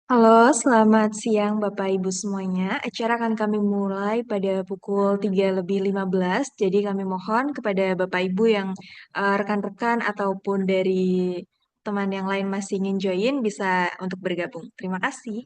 Halo, selamat siang Bapak Ibu semuanya. Acara akan kami mulai pada pukul 3:15. Jadi kami mohon kepada Bapak Ibu yang rekan-rekan ataupun dari teman yang lain masih ingin join bisa untuk bergabung. Terima kasih.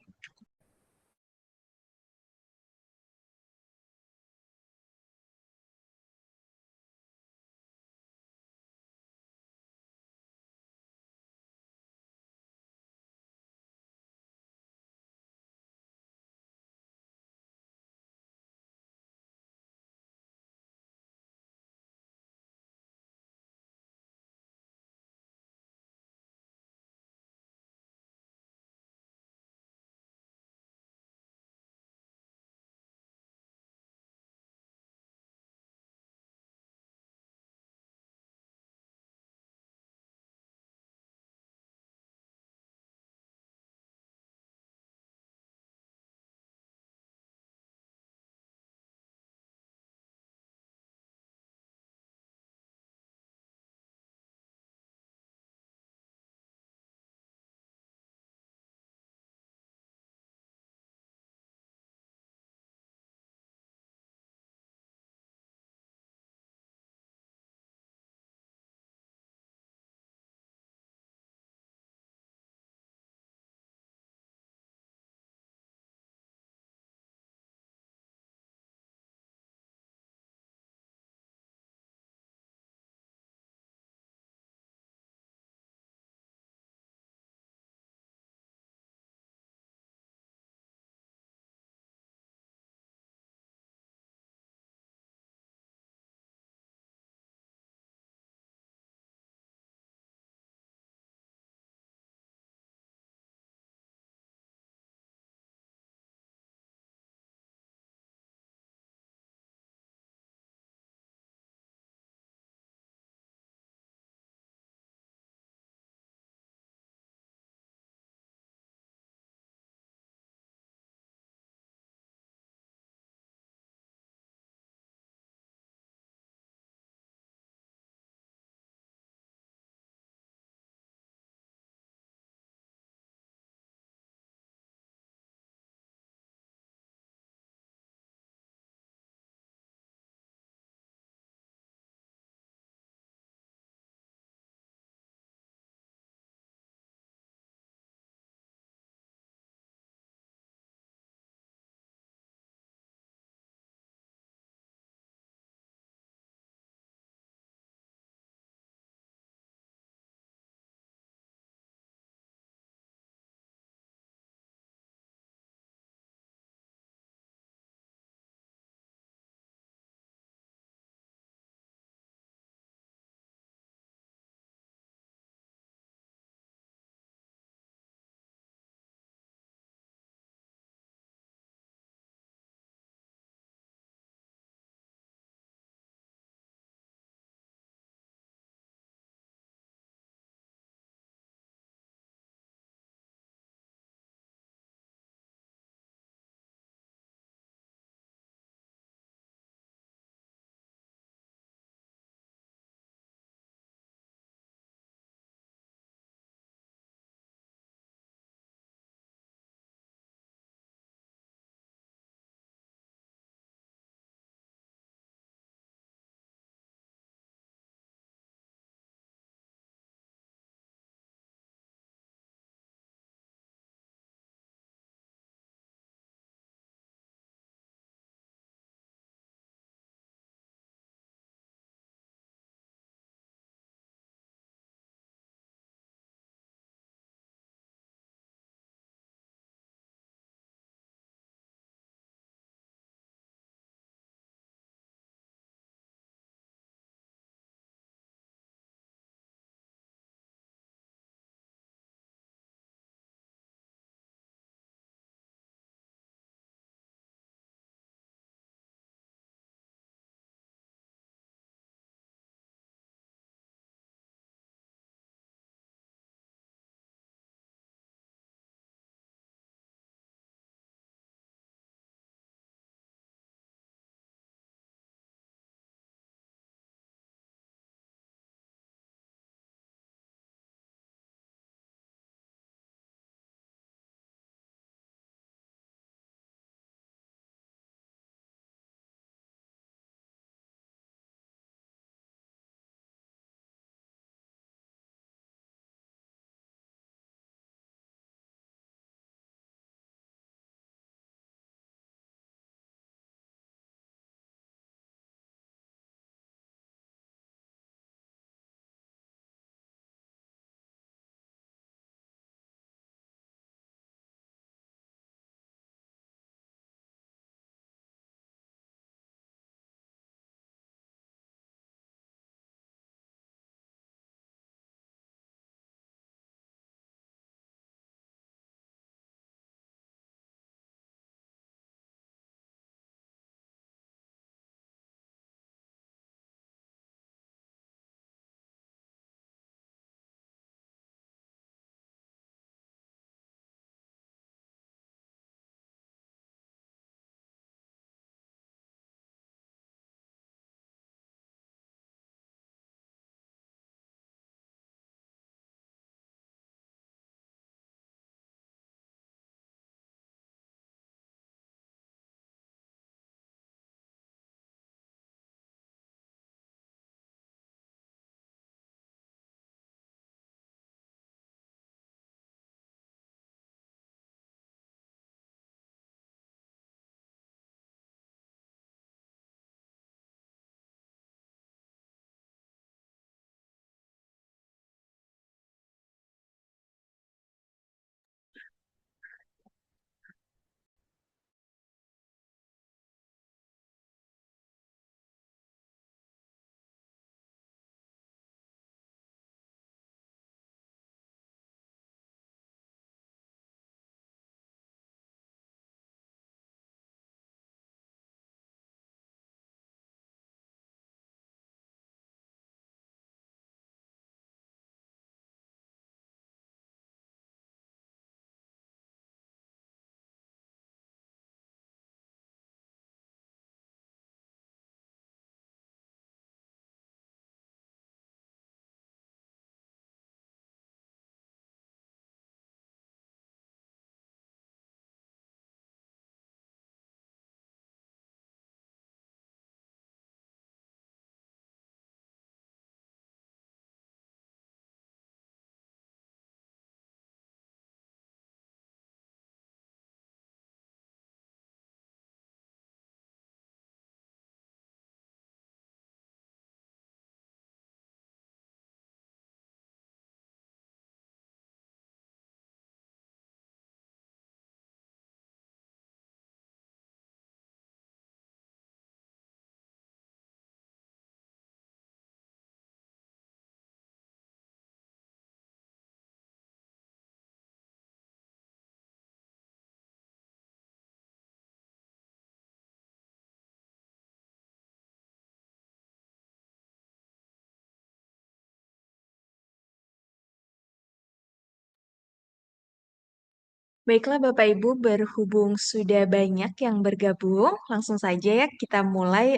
Baiklah Bapak Ibu, berhubung sudah banyak yang bergabung, langsung saja ya kita mulai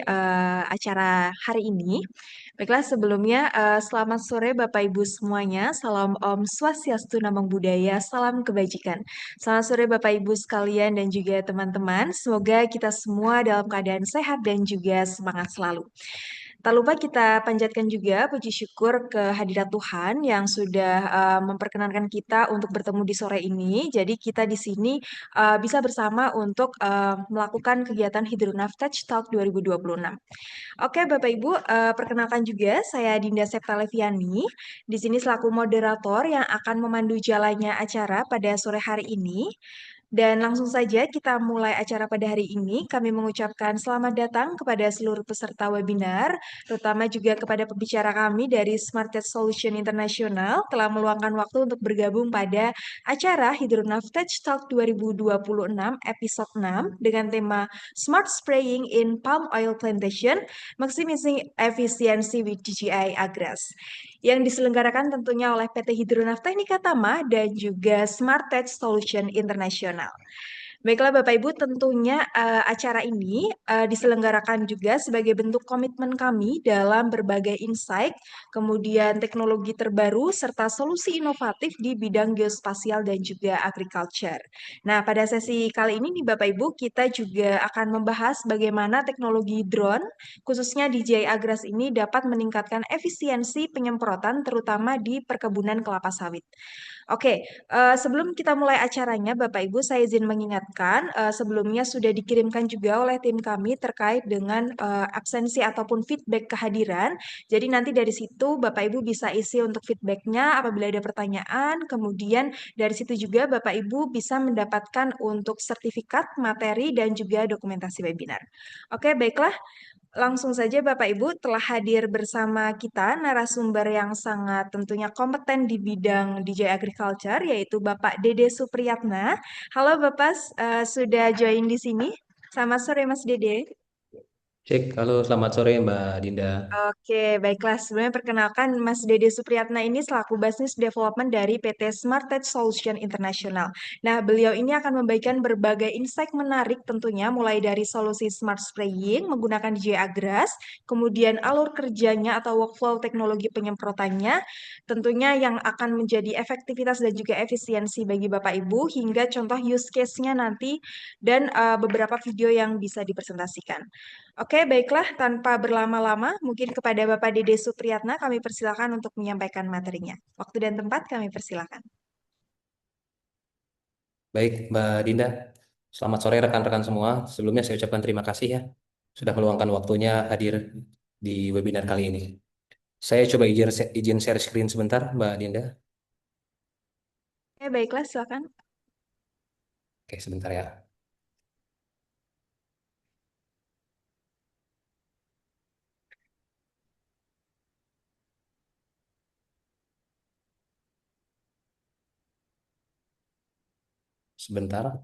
acara hari ini. Baiklah sebelumnya selamat sore Bapak Ibu semuanya, salam Om Swastiastu, Namang Buddhaya, salam kebajikan. Selamat sore Bapak Ibu sekalian dan juga teman-teman, semoga kita semua dalam keadaan sehat dan juga semangat selalu. Tak lupa kita panjatkan juga puji syukur kehadirat Tuhan yang sudah memperkenankan kita untuk bertemu di sore ini. Jadi kita di sini bisa bersama untuk melakukan kegiatan Hidronaf Touch Talk 2026. Oke, Bapak Ibu, perkenalkan juga saya Dinda Septaleviani. Di sini selaku moderator yang akan memandu jalannya acara pada sore hari ini. Dan langsung saja kita mulai acara pada hari ini. Kami mengucapkan selamat datang kepada seluruh peserta webinar, terutama juga kepada pembicara kami dari Smart Tech Solution International telah meluangkan waktu untuk bergabung pada acara Hidronaf Tech Talk 2026 episode 6 dengan tema Smart Spraying in Palm Oil Plantation, Maximizing Efficiency with DJI Agras, yang diselenggarakan tentunya oleh PT Hidronaf Teknika Tama dan juga Smart Tech Solution International. Baiklah Bapak Ibu, tentunya acara ini diselenggarakan juga sebagai bentuk komitmen kami dalam berbagai insight, kemudian teknologi terbaru, serta solusi inovatif di bidang geospasial dan juga agriculture. Nah, pada sesi kali ini nih Bapak Ibu, kita juga akan membahas bagaimana teknologi drone, khususnya DJI Agras ini dapat meningkatkan efisiensi penyemprotan terutama di perkebunan kelapa sawit. Oke, sebelum kita mulai acaranya, Bapak Ibu, saya izin mengingatkan, sebelumnya sudah dikirimkan juga oleh tim kami terkait dengan absensi ataupun feedback kehadiran. Jadi nanti dari situ Bapak Ibu bisa isi untuk feedbacknya apabila ada pertanyaan. Kemudian dari situ juga Bapak Ibu bisa mendapatkan untuk sertifikat, materi, dan juga dokumentasi webinar. Oke, baiklah. Langsung saja Bapak Ibu telah hadir bersama kita narasumber yang sangat tentunya kompeten di bidang DJ Agriculture yaitu Bapak Dede Supriyatna. Halo Bapak, sudah join di sini. Selamat sore Mas Dede. Cek, halo selamat sore Mbak Dinda. Oke, baiklah. Sebelumnya perkenalkan Mas Dede Supriyatna ini selaku Business Development dari PT Smart Tech Solution International. Nah, beliau ini akan membagikan berbagai insight menarik tentunya mulai dari solusi smart spraying menggunakan DJ Agras, kemudian alur kerjanya atau workflow teknologi penyemprotannya, tentunya yang akan menjadi efektivitas dan juga efisiensi bagi Bapak Ibu hingga contoh use case-nya nanti dan beberapa video yang bisa dipresentasikan. Oke, baiklah. Tanpa berlama-lama, mungkin kepada Bapak Dede Supriyatna kami persilakan untuk menyampaikan materinya. Waktu dan tempat kami persilakan. Baik Mbak Dinda, selamat sore rekan-rekan semua. Sebelumnya saya ucapkan terima kasih ya sudah meluangkan waktunya hadir di webinar kali ini. Saya coba izin share screen sebentar Mbak Dinda. Oke, baiklah, silakan. Oke, sebentar ya. Sebentar.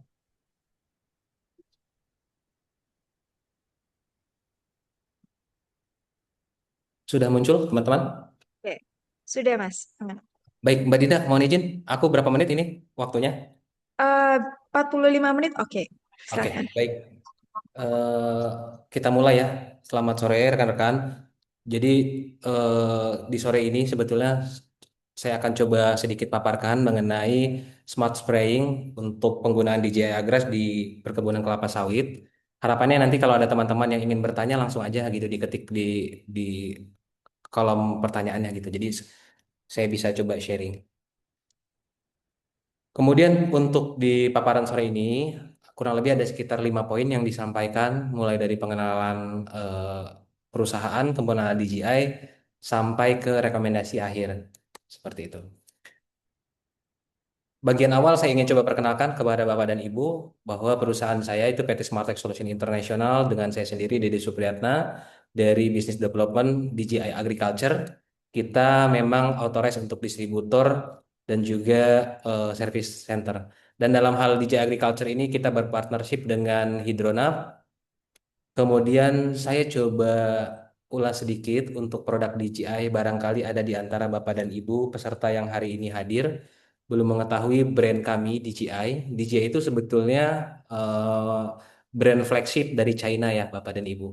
Sudah muncul teman-teman? Oke, sudah Mas. Aman. Baik Mbak Dinda, mohon izin. Aku berapa menit ini waktunya? Eh, 45 menit, oke. Oke, Silakan. baik. Eh, kita mulai ya. Selamat sore rekan-rekan. Jadi di sore ini sebetulnya saya akan coba sedikit paparkan mengenai smart spraying untuk penggunaan DJI Agras di perkebunan kelapa sawit. Harapannya nanti kalau ada teman-teman yang ingin bertanya langsung aja gitu diketik di kolom pertanyaannya gitu. Jadi saya bisa coba sharing. Kemudian untuk di paparan sore ini kurang lebih ada sekitar 5 poin yang disampaikan mulai dari pengenalan perusahaan penggunaan DJI sampai ke rekomendasi akhir seperti itu. Bagian awal saya ingin coba perkenalkan kepada Bapak dan Ibu bahwa perusahaan saya itu PT Smart Tech Solution International dengan saya sendiri Dede Supriyatna dari Business Development DJI Agriculture. Kita memang authorized untuk distributor dan juga service center. Dan dalam hal DJI Agriculture ini kita berpartnership dengan Hidronaf. Kemudian saya coba ulas sedikit untuk produk DJI barangkali ada di antara Bapak dan Ibu peserta yang hari ini hadir belum mengetahui brand kami DJI. DJI itu sebetulnya brand flagship dari China ya, Bapak dan Ibu.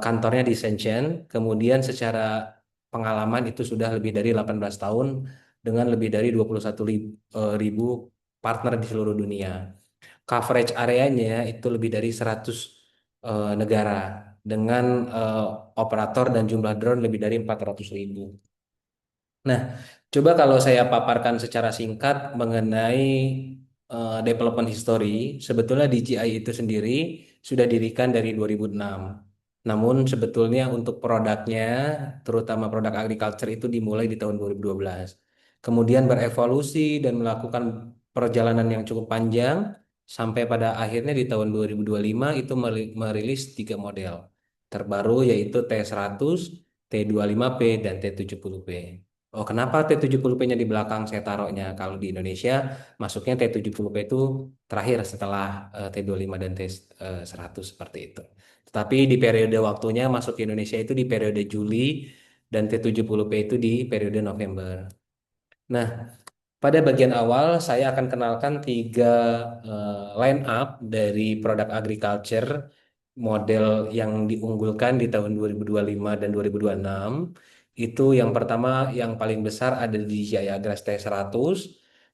Kantornya di Shenzhen, kemudian secara pengalaman itu sudah lebih dari 18 tahun dengan lebih dari 21 ribu partner di seluruh dunia. Coverage areanya itu lebih dari 100 negara dengan eh, operator dan jumlah drone lebih dari 400 ribu. Nah, coba kalau saya paparkan secara singkat mengenai development history, sebetulnya DJI itu sendiri sudah didirikan dari 2006. Namun sebetulnya untuk produknya, terutama produk agriculture itu dimulai di tahun 2012. Kemudian berevolusi dan melakukan perjalanan yang cukup panjang sampai pada akhirnya di tahun 2025 itu merilis tiga model terbaru yaitu T100, T25P, dan T70P. Oh, kenapa T70P-nya di belakang saya taruhnya? Kalau di Indonesia, masuknya T70P itu terakhir setelah T25 dan T100 seperti itu. Tetapi di periode waktunya masuk ke Indonesia itu di periode Juli dan T70P itu di periode November. Nah, pada bagian awal saya akan kenalkan tiga line up dari produk agriculture model yang diunggulkan di tahun 2025 dan 2026. Itu yang pertama yang paling besar ada di Jaya Agras T100,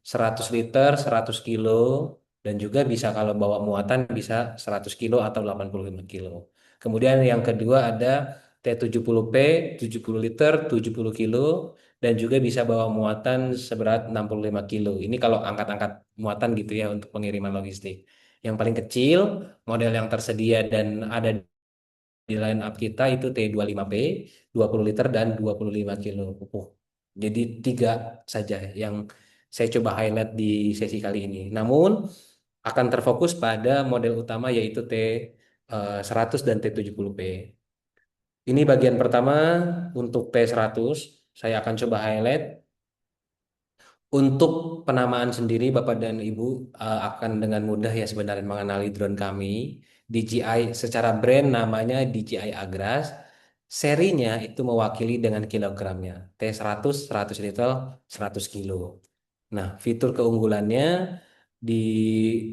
100 liter, 100 kilo, dan juga bisa kalau bawa muatan bisa 100 kilo atau 85 kilo. Kemudian yang kedua ada T70P, 70 liter, 70 kilo, dan juga bisa bawa muatan seberat 65 kilo. Ini kalau angkat-angkat muatan gitu ya untuk pengiriman logistik. Yang paling kecil, model yang tersedia dan ada di line up kita itu T25P, 20 liter dan 25 kilo pupuk. Jadi tiga saja yang saya coba highlight di sesi kali ini. Namun akan terfokus pada model utama yaitu T100 dan T70P. Ini bagian pertama untuk T100. Saya akan coba highlight. Untuk penamaan sendiri, Bapak dan Ibu akan dengan mudah ya sebenarnya mengenali drone kami. DJI secara brand namanya DJI Agras. Serinya itu mewakili dengan kilogramnya. T100, 100 liter, 100 kilo. Nah, fitur keunggulannya di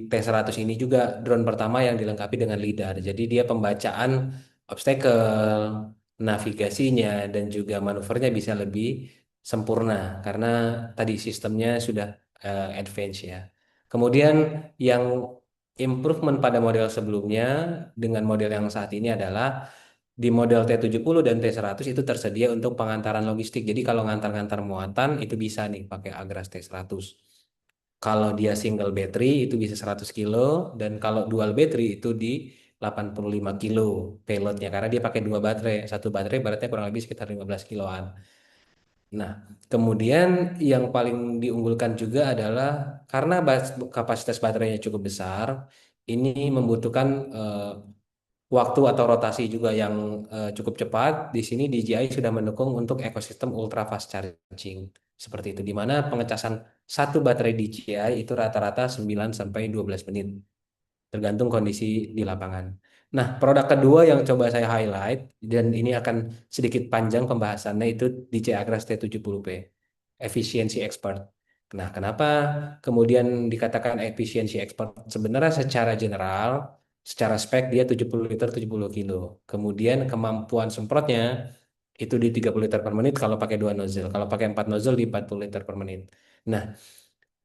T100 ini juga drone pertama yang dilengkapi dengan lidar. Jadi dia pembacaan obstacle, navigasinya, dan juga manuvernya bisa lebih sempurna karena tadi sistemnya sudah advance ya. Kemudian yang improvement pada model sebelumnya dengan model yang saat ini adalah di model T70 dan T100 itu tersedia untuk pengantaran logistik. Jadi kalau ngantar-ngantar muatan itu bisa nih pakai Agras T100. Kalau dia single battery itu bisa 100 kilo dan kalau dual battery itu di 85 kilo payloadnya karena dia pakai dua baterai. Satu baterai berarti kurang lebih sekitar 15 kiloan. Nah, kemudian yang paling diunggulkan juga adalah karena kapasitas baterainya cukup besar, ini membutuhkan waktu atau rotasi juga yang cukup cepat. Di sini DJI sudah mendukung untuk ekosistem ultra fast charging. Seperti itu, di mana pengecasan satu baterai DJI itu rata-rata 9 sampai 12 menit tergantung kondisi di lapangan. Nah, produk kedua yang coba saya highlight dan ini akan sedikit panjang pembahasannya itu DJI Agras T70P, efisiensi expert. Nah, kenapa kemudian dikatakan efisiensi expert? Sebenarnya secara general, secara spek dia 70 liter 70 kilo. Kemudian kemampuan semprotnya itu di 30 liter per menit kalau pakai dua nozzle. Kalau pakai 4 nozzle di 40 liter per menit. Nah,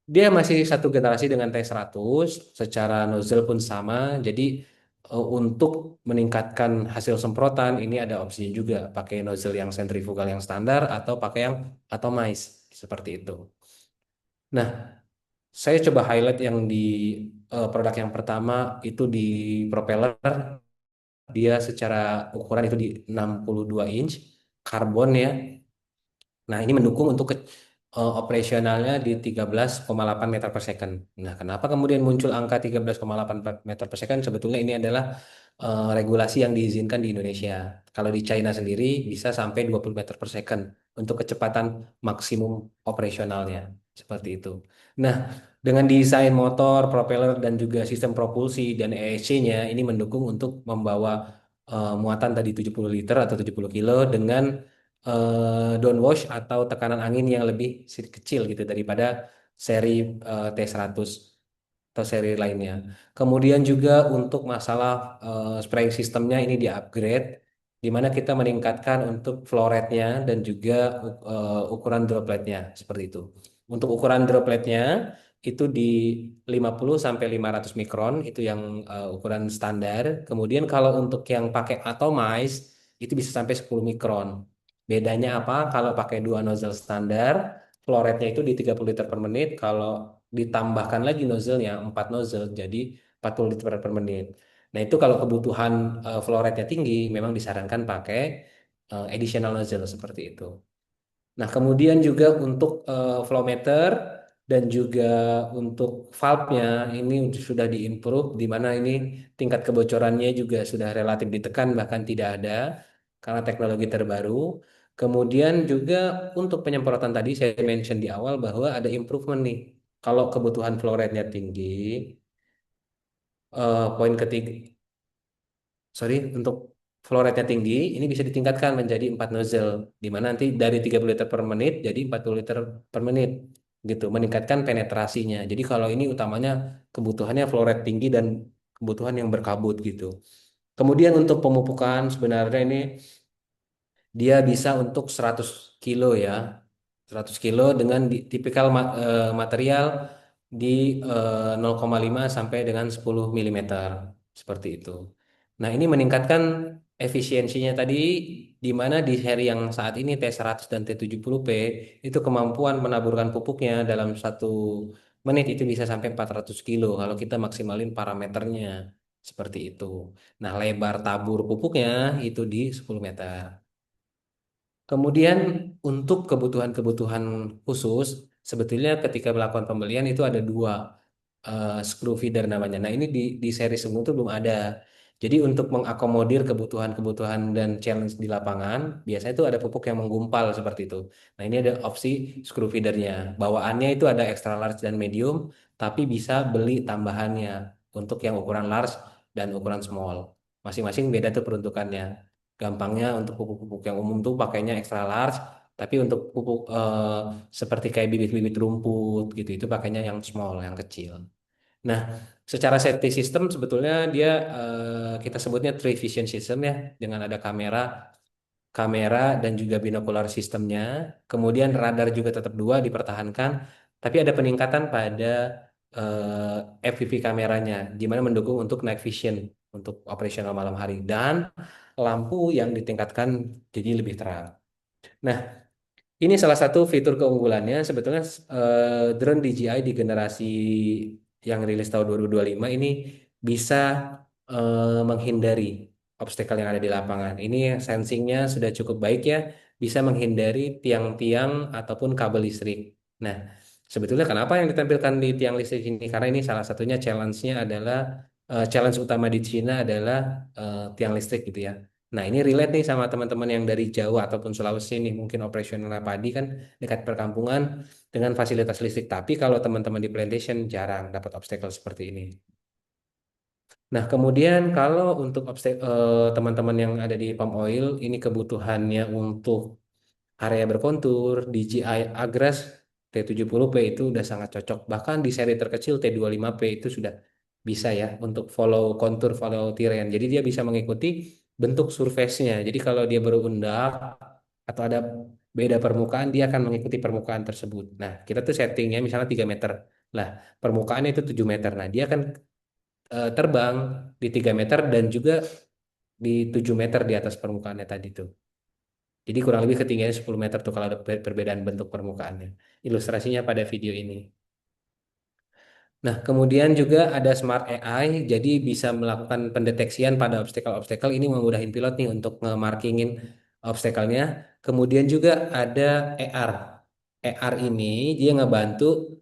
dia masih satu generasi dengan T100, secara nozzle pun sama. Jadi untuk meningkatkan hasil semprotan ini ada opsinya juga pakai nozzle yang sentrifugal yang standar atau pakai yang atomize seperti itu. Nah, saya coba highlight yang di produk yang pertama itu di propeller. Dia secara ukuran itu di 62 inch karbon ya. Nah, ini mendukung untuk operasionalnya di 13,8 meter per second. Nah, kenapa kemudian muncul angka 13,8 meter per second? Sebetulnya ini adalah regulasi yang diizinkan di Indonesia. Kalau di China sendiri bisa sampai 20 meter per second untuk kecepatan maksimum operasionalnya. Seperti itu. Nah, dengan desain motor, propeller, dan juga sistem propulsi dan ESC-nya, ini mendukung untuk membawa muatan tadi 70 liter atau 70 kilo dengan downwash atau tekanan angin yang lebih kecil gitu daripada seri T100 atau seri lainnya. Kemudian juga untuk masalah spraying sistemnya ini di-upgrade, di mana kita meningkatkan untuk flow rate-nya dan juga ukuran dropletnya seperti itu. Untuk ukuran dropletnya itu di 50 sampai 500 mikron itu yang ukuran standar. Kemudian kalau untuk yang pakai atomize itu bisa sampai 10 mikron. Bedanya apa? Kalau pakai dua nozzle standar, flow rate-nya itu di 30 liter per menit. Kalau ditambahkan lagi nozzle-nya 4 nozzle jadi 40 liter per menit. Nah, itu kalau kebutuhan flow rate-nya tinggi memang disarankan pakai additional nozzle seperti itu. Nah, kemudian juga untuk flow meter dan juga untuk valve-nya ini sudah diimprove di mana ini tingkat kebocorannya juga sudah relatif ditekan bahkan tidak ada karena teknologi terbaru. Kemudian juga untuk penyemprotan tadi saya mention di awal bahwa ada improvement nih. Kalau kebutuhan flow rate-nya tinggi, poin ketiga, sorry, untuk flow rate-nya tinggi, ini bisa ditingkatkan menjadi 4 nozzle, di mana nanti dari 30 liter per menit jadi 40 liter per menit, gitu, meningkatkan penetrasinya. Jadi kalau ini utamanya kebutuhannya flow rate tinggi dan kebutuhan yang berkabut gitu. Kemudian untuk pemupukan sebenarnya ini dia bisa untuk 100 kilo ya. 100 kilo dengan tipikal material di 0,5 sampai dengan 10 milimeter seperti itu. Nah, ini meningkatkan efisiensinya tadi di mana di seri yang saat ini T100 dan T70P itu kemampuan menaburkan pupuknya dalam 1 menit itu bisa sampai 400 kilo kalau kita maksimalin parameternya seperti itu. Nah, lebar tabur pupuknya itu di 10 meter. Kemudian untuk kebutuhan-kebutuhan khusus, sebetulnya ketika melakukan pembelian itu ada dua screw feeder namanya. Nah, ini di seri sebelum itu belum ada. Jadi untuk mengakomodir kebutuhan-kebutuhan dan challenge di lapangan, biasanya itu ada pupuk yang menggumpal seperti itu. Nah, ini ada opsi screw feedernya. Bawaannya itu ada extra large dan medium, tapi bisa beli tambahannya untuk yang ukuran large dan ukuran small. Masing-masing beda tuh peruntukannya. Gampangnya untuk pupuk-pupuk yang umum tuh pakainya extra large, tapi untuk pupuk seperti kayak bibit-bibit rumput gitu itu pakainya yang small, yang kecil. Nah, secara safety system sebetulnya dia kita sebutnya three vision system ya, dengan ada kamera dan juga binokular sistemnya. Kemudian radar juga tetap dua dipertahankan, tapi ada peningkatan pada FPV kameranya, di mana mendukung untuk night vision untuk operasional malam hari dan lampu yang ditingkatkan jadi lebih terang. Nah, ini salah satu fitur keunggulannya sebetulnya drone DJI di generasi yang rilis tahun 2025 ini bisa menghindari obstacle yang ada di lapangan. Ini sensingnya sudah cukup baik ya, bisa menghindari tiang-tiang ataupun kabel listrik. Nah, sebetulnya kenapa yang ditampilkan di tiang listrik ini? Karena ini salah satunya challenge-nya adalah challenge utama di Cina adalah tiang listrik gitu ya. Nah, ini relate nih sama teman-teman yang dari Jawa ataupun Sulawesi nih, mungkin operasional padi kan dekat perkampungan dengan fasilitas listrik. Tapi kalau teman-teman di plantation jarang dapat obstacle seperti ini. Nah, kemudian kalau untuk teman-teman yang ada di palm oil, ini kebutuhannya untuk area berkontur, DJI Agras T70P itu udah sangat cocok. Bahkan di seri terkecil T25P itu sudah bisa ya untuk follow kontur, follow terrain. Jadi dia bisa mengikuti bentuk surface-nya. Jadi kalau dia berundak atau ada beda permukaan, dia akan mengikuti permukaan tersebut. Nah, kita tuh settingnya misalnya 3 meter. Lah, permukaannya itu 7 meter. Nah, dia akan terbang di 3 meter dan juga di 7 meter di atas permukaannya tadi tuh. Jadi kurang lebih ketinggiannya 10 meter tuh kalau ada perbedaan bentuk permukaannya. Ilustrasinya pada video ini. Nah, kemudian juga ada smart AI, jadi bisa melakukan pendeteksian pada obstacle-obstacle. Ini memudahin pilot nih untuk nge-markingin obstacle-nya. Kemudian juga ada AR. AR ini dia ngebantu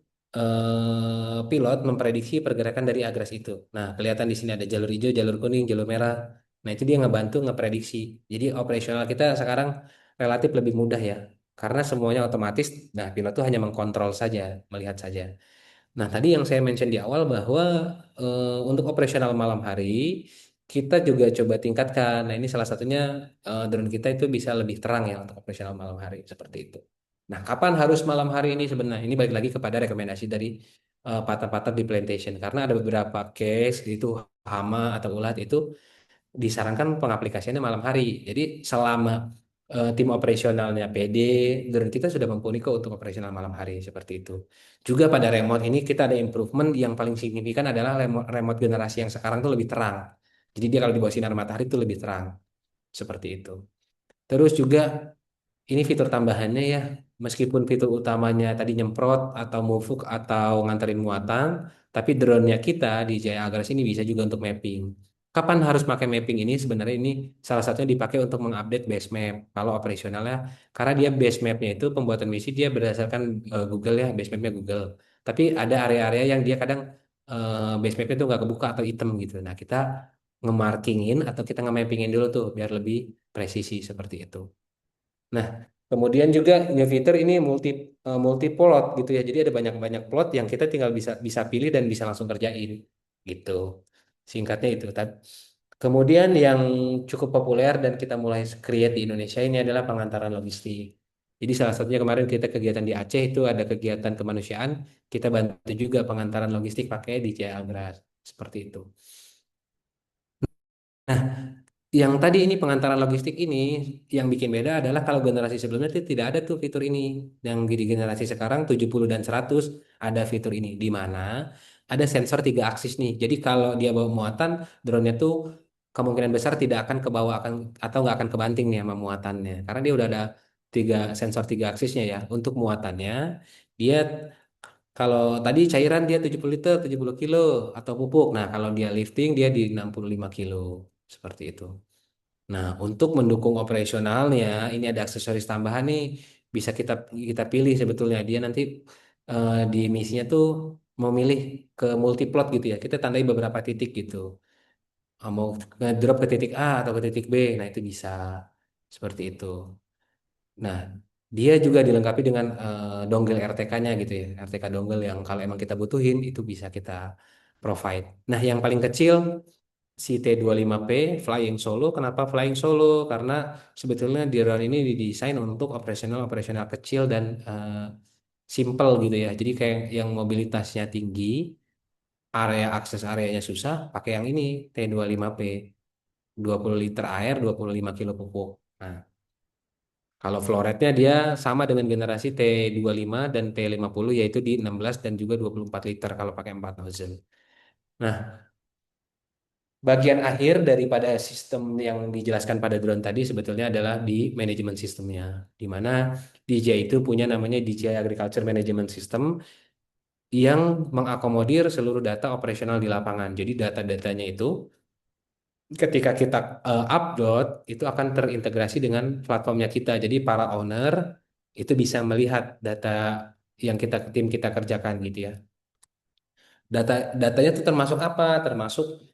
pilot memprediksi pergerakan dari agras itu. Nah, kelihatan di sini ada jalur hijau, jalur kuning, jalur merah. Nah, itu dia ngebantu ngeprediksi. Jadi operasional kita sekarang relatif lebih mudah ya. Karena semuanya otomatis, nah pilot tuh hanya mengkontrol saja, melihat saja. Nah, tadi yang saya mention di awal bahwa untuk operasional malam hari kita juga coba tingkatkan. Nah, ini salah satunya drone kita itu bisa lebih terang ya untuk operasional malam hari seperti itu. Nah, kapan harus malam hari ini sebenarnya? Ini balik lagi kepada rekomendasi dari partner-partner di plantation karena ada beberapa case itu hama atau ulat itu disarankan pengaplikasiannya malam hari. Jadi selama tim operasionalnya PD, drone kita sudah mumpuni kok untuk operasional malam hari seperti itu. Juga pada remote ini kita ada improvement yang paling signifikan adalah remote generasi yang sekarang tuh lebih terang. Jadi dia kalau di bawah sinar matahari itu lebih terang seperti itu. Terus juga ini fitur tambahannya ya, meskipun fitur utamanya tadi nyemprot atau mufuk atau nganterin muatan, tapi drone-nya kita di Jaya Agras ini bisa juga untuk mapping. Kapan harus pakai mapping ini? Sebenarnya ini salah satunya dipakai untuk mengupdate base map. Kalau operasionalnya, karena dia base mapnya itu pembuatan misi dia berdasarkan Google ya, base mapnya Google. Tapi ada area-area yang dia kadang base mapnya itu nggak kebuka atau item gitu. Nah kita nge-markingin atau kita nge-mappingin dulu tuh biar lebih presisi seperti itu. Nah, kemudian juga new fitur ini multi plot gitu ya. Jadi ada banyak-banyak plot yang kita tinggal bisa bisa pilih dan bisa langsung kerjain gitu. Singkatnya itu. Kemudian yang cukup populer dan kita mulai create di Indonesia ini adalah pengantaran logistik. Jadi salah satunya kemarin kita kegiatan di Aceh itu ada kegiatan kemanusiaan, kita bantu juga pengantaran logistik pakai di Jaya Agras. Seperti itu. Nah, yang tadi ini pengantaran logistik ini yang bikin beda adalah kalau generasi sebelumnya itu tidak ada tuh fitur ini. Yang di generasi sekarang 70 dan 100 ada fitur ini di mana ada sensor 3 aksis nih. Jadi kalau dia bawa muatan, drone-nya tuh kemungkinan besar tidak akan ke bawah akan atau nggak akan kebanting nih sama muatannya. Karena dia udah ada sensor 3 aksisnya ya. Untuk muatannya dia kalau tadi cairan dia 70 liter, 70 kilo atau pupuk. Nah, kalau dia lifting dia di 65 kilo. Seperti itu. Nah, untuk mendukung operasionalnya, ini ada aksesoris tambahan nih. Bisa kita kita pilih sebetulnya. Dia nanti di misinya tuh memilih ke multiplot gitu ya. Kita tandai beberapa titik gitu. Mau drop ke titik A atau ke titik B. Nah, itu bisa. Seperti itu. Nah, dia juga dilengkapi dengan dongle RTK-nya gitu ya. RTK dongle yang kalau emang kita butuhin, itu bisa kita provide. Nah, yang paling kecil si T25P Flying Solo. Kenapa Flying Solo? Karena sebetulnya drone ini didesain untuk operasional-operasional kecil dan simple gitu ya. Jadi kayak yang mobilitasnya tinggi, area akses areanya susah, pakai yang ini T25P. 20 liter air, 25 kilo pupuk. Nah, kalau flow rate-nya dia sama dengan generasi T25 dan T50 yaitu di 16 dan juga 24 liter kalau pakai 4 nozzle. Nah, bagian akhir daripada sistem yang dijelaskan pada drone tadi sebetulnya adalah di manajemen sistemnya, di mana DJ itu punya namanya DJI Agriculture Management System yang mengakomodir seluruh data operasional di lapangan. Jadi data-datanya itu ketika kita upload itu akan terintegrasi dengan platformnya kita. Jadi para owner itu bisa melihat data yang tim kita kerjakan gitu ya. Datanya itu termasuk apa? Termasuk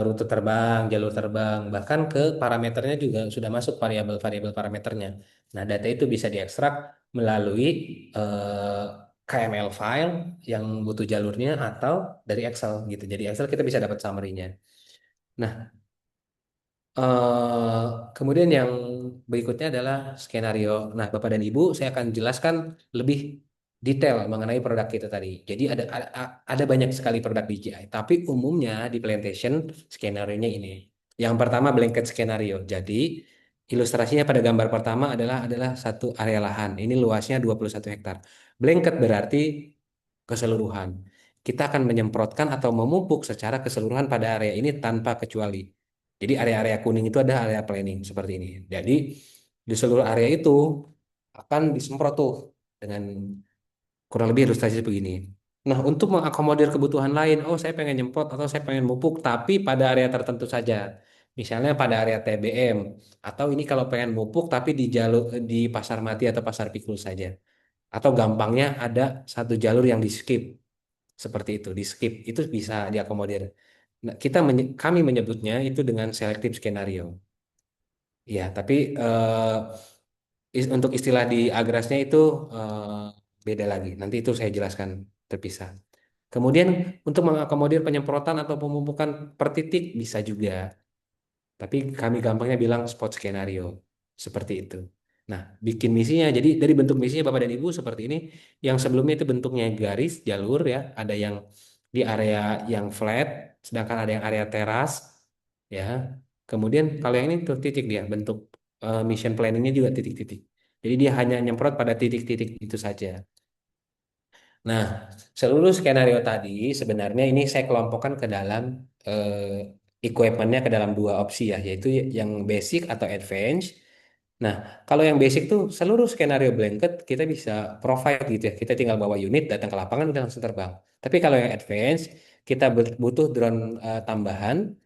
rute terbang, jalur terbang, bahkan ke parameternya juga sudah masuk variabel-variabel parameternya. Nah, data itu bisa diekstrak melalui eh, KML file yang butuh jalurnya atau dari Excel gitu. Jadi Excel kita bisa dapat summary-nya. Nah, kemudian yang berikutnya adalah skenario. Nah, Bapak dan Ibu, saya akan jelaskan lebih detail mengenai produk kita tadi. Jadi ada banyak sekali produk DJI, tapi umumnya di plantation skenario-nya ini. Yang pertama blanket skenario. Jadi ilustrasinya pada gambar pertama adalah satu area lahan. Ini luasnya 21 hektar. Blanket berarti keseluruhan. Kita akan menyemprotkan atau memupuk secara keseluruhan pada area ini tanpa kecuali. Jadi area-area kuning itu ada area planning seperti ini. Jadi di seluruh area itu akan disemprot tuh dengan kurang lebih ilustrasi begini. Nah, untuk mengakomodir kebutuhan lain, oh saya pengen nyemprot atau saya pengen mupuk, tapi pada area tertentu saja. Misalnya pada area TBM, atau ini kalau pengen mupuk tapi di jalur di Pasar Mati atau Pasar Pikul saja. Atau gampangnya ada satu jalur yang di skip, seperti itu, di skip, itu bisa diakomodir. Nah, kami menyebutnya itu dengan selective skenario. Ya, tapi untuk istilah di agrasnya itu beda lagi. Nanti itu saya jelaskan terpisah. Kemudian untuk mengakomodir penyemprotan atau pemupukan per titik bisa juga. Tapi kami gampangnya bilang spot skenario. Seperti itu. Nah, bikin misinya. Jadi dari bentuk misinya Bapak dan Ibu seperti ini. Yang sebelumnya itu bentuknya garis, jalur ya. Ada yang di area yang flat, sedangkan ada yang area teras ya. Kemudian kalau yang ini tuh titik dia, bentuk mission planningnya juga titik-titik. Jadi dia hanya nyemprot pada titik-titik itu saja. Nah, seluruh skenario tadi sebenarnya ini saya kelompokkan ke dalam equipmentnya ke dalam dua opsi ya, yaitu yang basic atau advance. Nah, kalau yang basic tuh seluruh skenario blanket kita bisa provide gitu ya. Kita tinggal bawa unit, datang ke lapangan udah langsung terbang. Tapi kalau yang advance, kita butuh drone tambahan,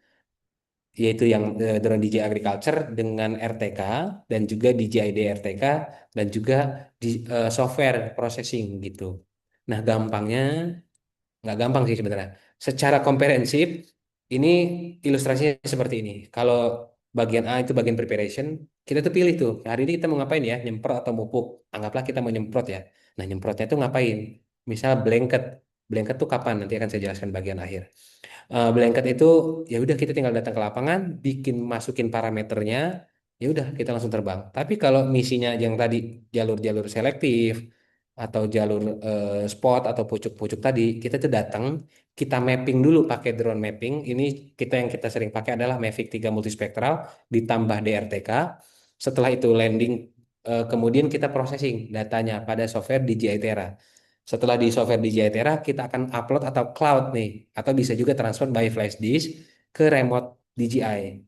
yaitu yang drone DJI Agriculture dengan RTK dan juga DJI DRTK dan juga di software processing gitu. Nah, gampangnya nggak gampang sih sebenarnya. Secara komprehensif, ini ilustrasinya seperti ini. Kalau bagian A itu bagian preparation, kita tuh pilih tuh. Hari ini kita mau ngapain ya? Nyemprot atau mupuk? Anggaplah kita mau nyemprot ya. Nah, nyemprotnya itu ngapain? Misal blanket. Blanket tuh kapan? Nanti akan saya jelaskan bagian akhir. Blanket itu ya udah kita tinggal datang ke lapangan, bikin masukin parameternya, ya udah kita langsung terbang. Tapi kalau misinya yang tadi jalur-jalur selektif atau jalur spot atau pucuk-pucuk tadi, kita tuh datang, kita mapping dulu pakai drone mapping. Ini yang kita sering pakai adalah Mavic 3 multispektral ditambah DRTK. Setelah itu landing, kemudian kita processing datanya pada software DJI Terra. Setelah di software DJI Terra, kita akan upload atau cloud nih, atau bisa juga transfer by flash disk ke remote DJI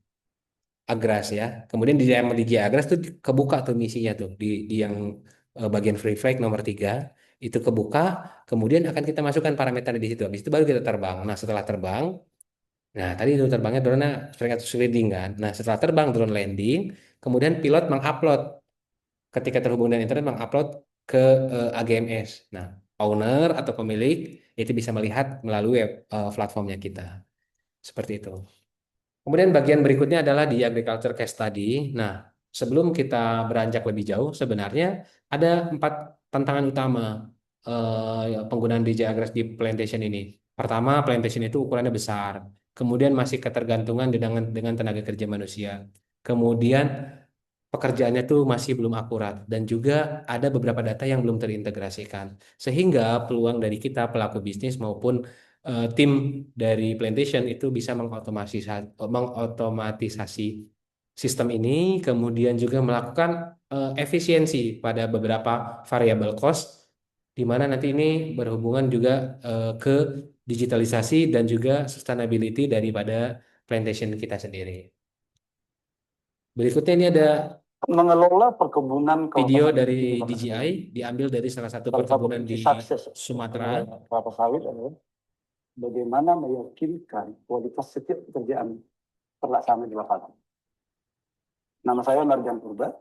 Agras ya. Kemudian di remote DJI Agras tuh kebuka tuh misinya tuh di yang bagian free flight nomor 3 itu kebuka, kemudian akan kita masukkan parameter di situ. Habis itu baru kita terbang. Nah, setelah terbang, nah tadi itu terbangnya drone-nya frequency leading kan. Nah, setelah terbang drone landing, kemudian pilot mengupload ketika terhubung dengan internet mengupload ke AGMS. Nah, owner atau pemilik itu bisa melihat melalui platformnya kita. Seperti itu. Kemudian bagian berikutnya adalah di agriculture case study. Nah, sebelum kita beranjak lebih jauh, sebenarnya ada 4 tantangan utama penggunaan DJ Agres di plantation ini. Pertama, plantation itu ukurannya besar. Kemudian masih ketergantungan dengan tenaga kerja manusia. Kemudian pekerjaannya tuh masih belum akurat dan juga ada beberapa data yang belum terintegrasikan. Sehingga peluang dari kita pelaku bisnis maupun tim dari Plantation itu bisa mengotomatisasi sistem ini, kemudian juga melakukan efisiensi pada beberapa variabel cost, di mana nanti ini berhubungan juga ke digitalisasi dan juga sustainability daripada plantation kita sendiri. Berikutnya ini ada mengelola perkebunan video kawasan dari industri di Kota DJI Sawit. diambil dari salah satu Salah satu perkebunan kunci di sukses Sumatera. kelapa sawit adalah bagaimana meyakinkan kualitas setiap pekerjaan terlaksana di lapangan. Nama saya Marjan Purba,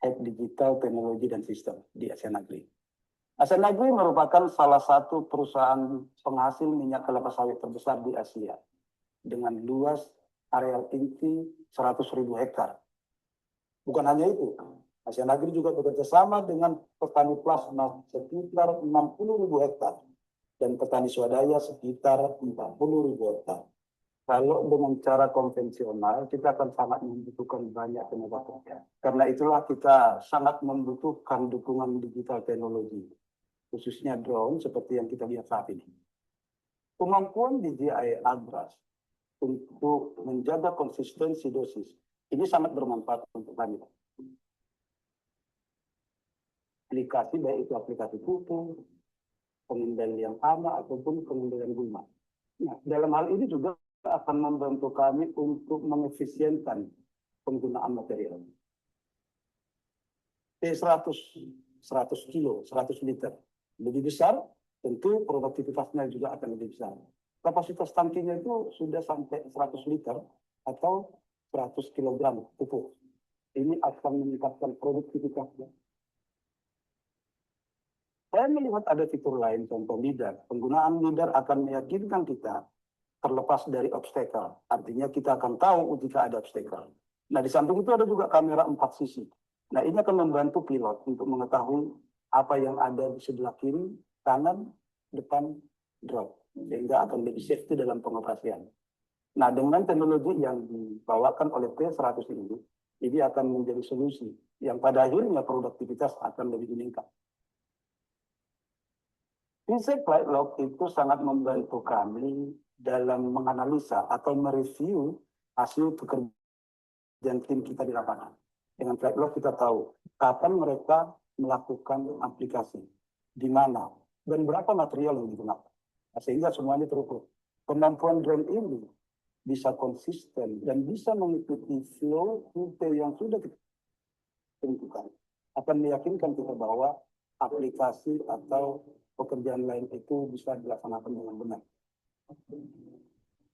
Head Digital Teknologi dan Sistem di ASEAN Agri. ASEAN Agri merupakan salah satu perusahaan penghasil minyak kelapa sawit terbesar di Asia dengan luas areal inti 100.000 hektar. Bukan hanya itu, ASEAN Agri juga bekerja sama dengan petani plasma sekitar 60.000 hektar dan petani swadaya sekitar 40.000 hektar. Kalau dengan cara konvensional, kita akan sangat membutuhkan banyak tenaga kerja. Karena itulah kita sangat membutuhkan dukungan digital teknologi, khususnya drone seperti yang kita lihat saat ini. Kemampuan DJI Agras untuk menjaga konsistensi dosis ini sangat bermanfaat untuk kami. Aplikasi, baik itu aplikasi pupuk, pengendalian hama, ataupun pengendalian gulma. Nah, dalam hal ini juga akan membantu kami untuk mengefisienkan penggunaan material. T100, 100 kilo, 100 liter. Lebih besar, tentu produktivitasnya juga akan lebih besar. Kapasitas tangkinya itu sudah sampai 100 liter atau 100 kilogram pupuk. Ini akan meningkatkan produktivitasnya. Saya melihat ada fitur lain, contoh LIDAR. Penggunaan LIDAR akan meyakinkan kita terlepas dari obstacle. Artinya kita akan tahu jika ada obstacle. Nah, di samping itu ada juga kamera 4 sisi. Nah, ini akan membantu pilot untuk mengetahui apa yang ada di sebelah kiri, kanan, depan drone. Sehingga akan lebih safety dalam pengoperasian. Nah, dengan teknologi yang dibawakan oleh P100 ini akan menjadi solusi yang pada akhirnya produktivitas akan lebih meningkat. Prinsip flight log itu sangat membantu kami dalam menganalisa atau mereview hasil pekerjaan tim kita di lapangan. Dengan flight log kita tahu kapan mereka melakukan aplikasi, di mana, dan berapa material yang digunakan. Nah, sehingga semuanya terukur. Kemampuan drone ini bisa konsisten dan bisa mengikuti flow rute yang sudah ditentukan. Akan meyakinkan kita bahwa aplikasi atau pekerjaan lain itu bisa dilaksanakan dengan benar.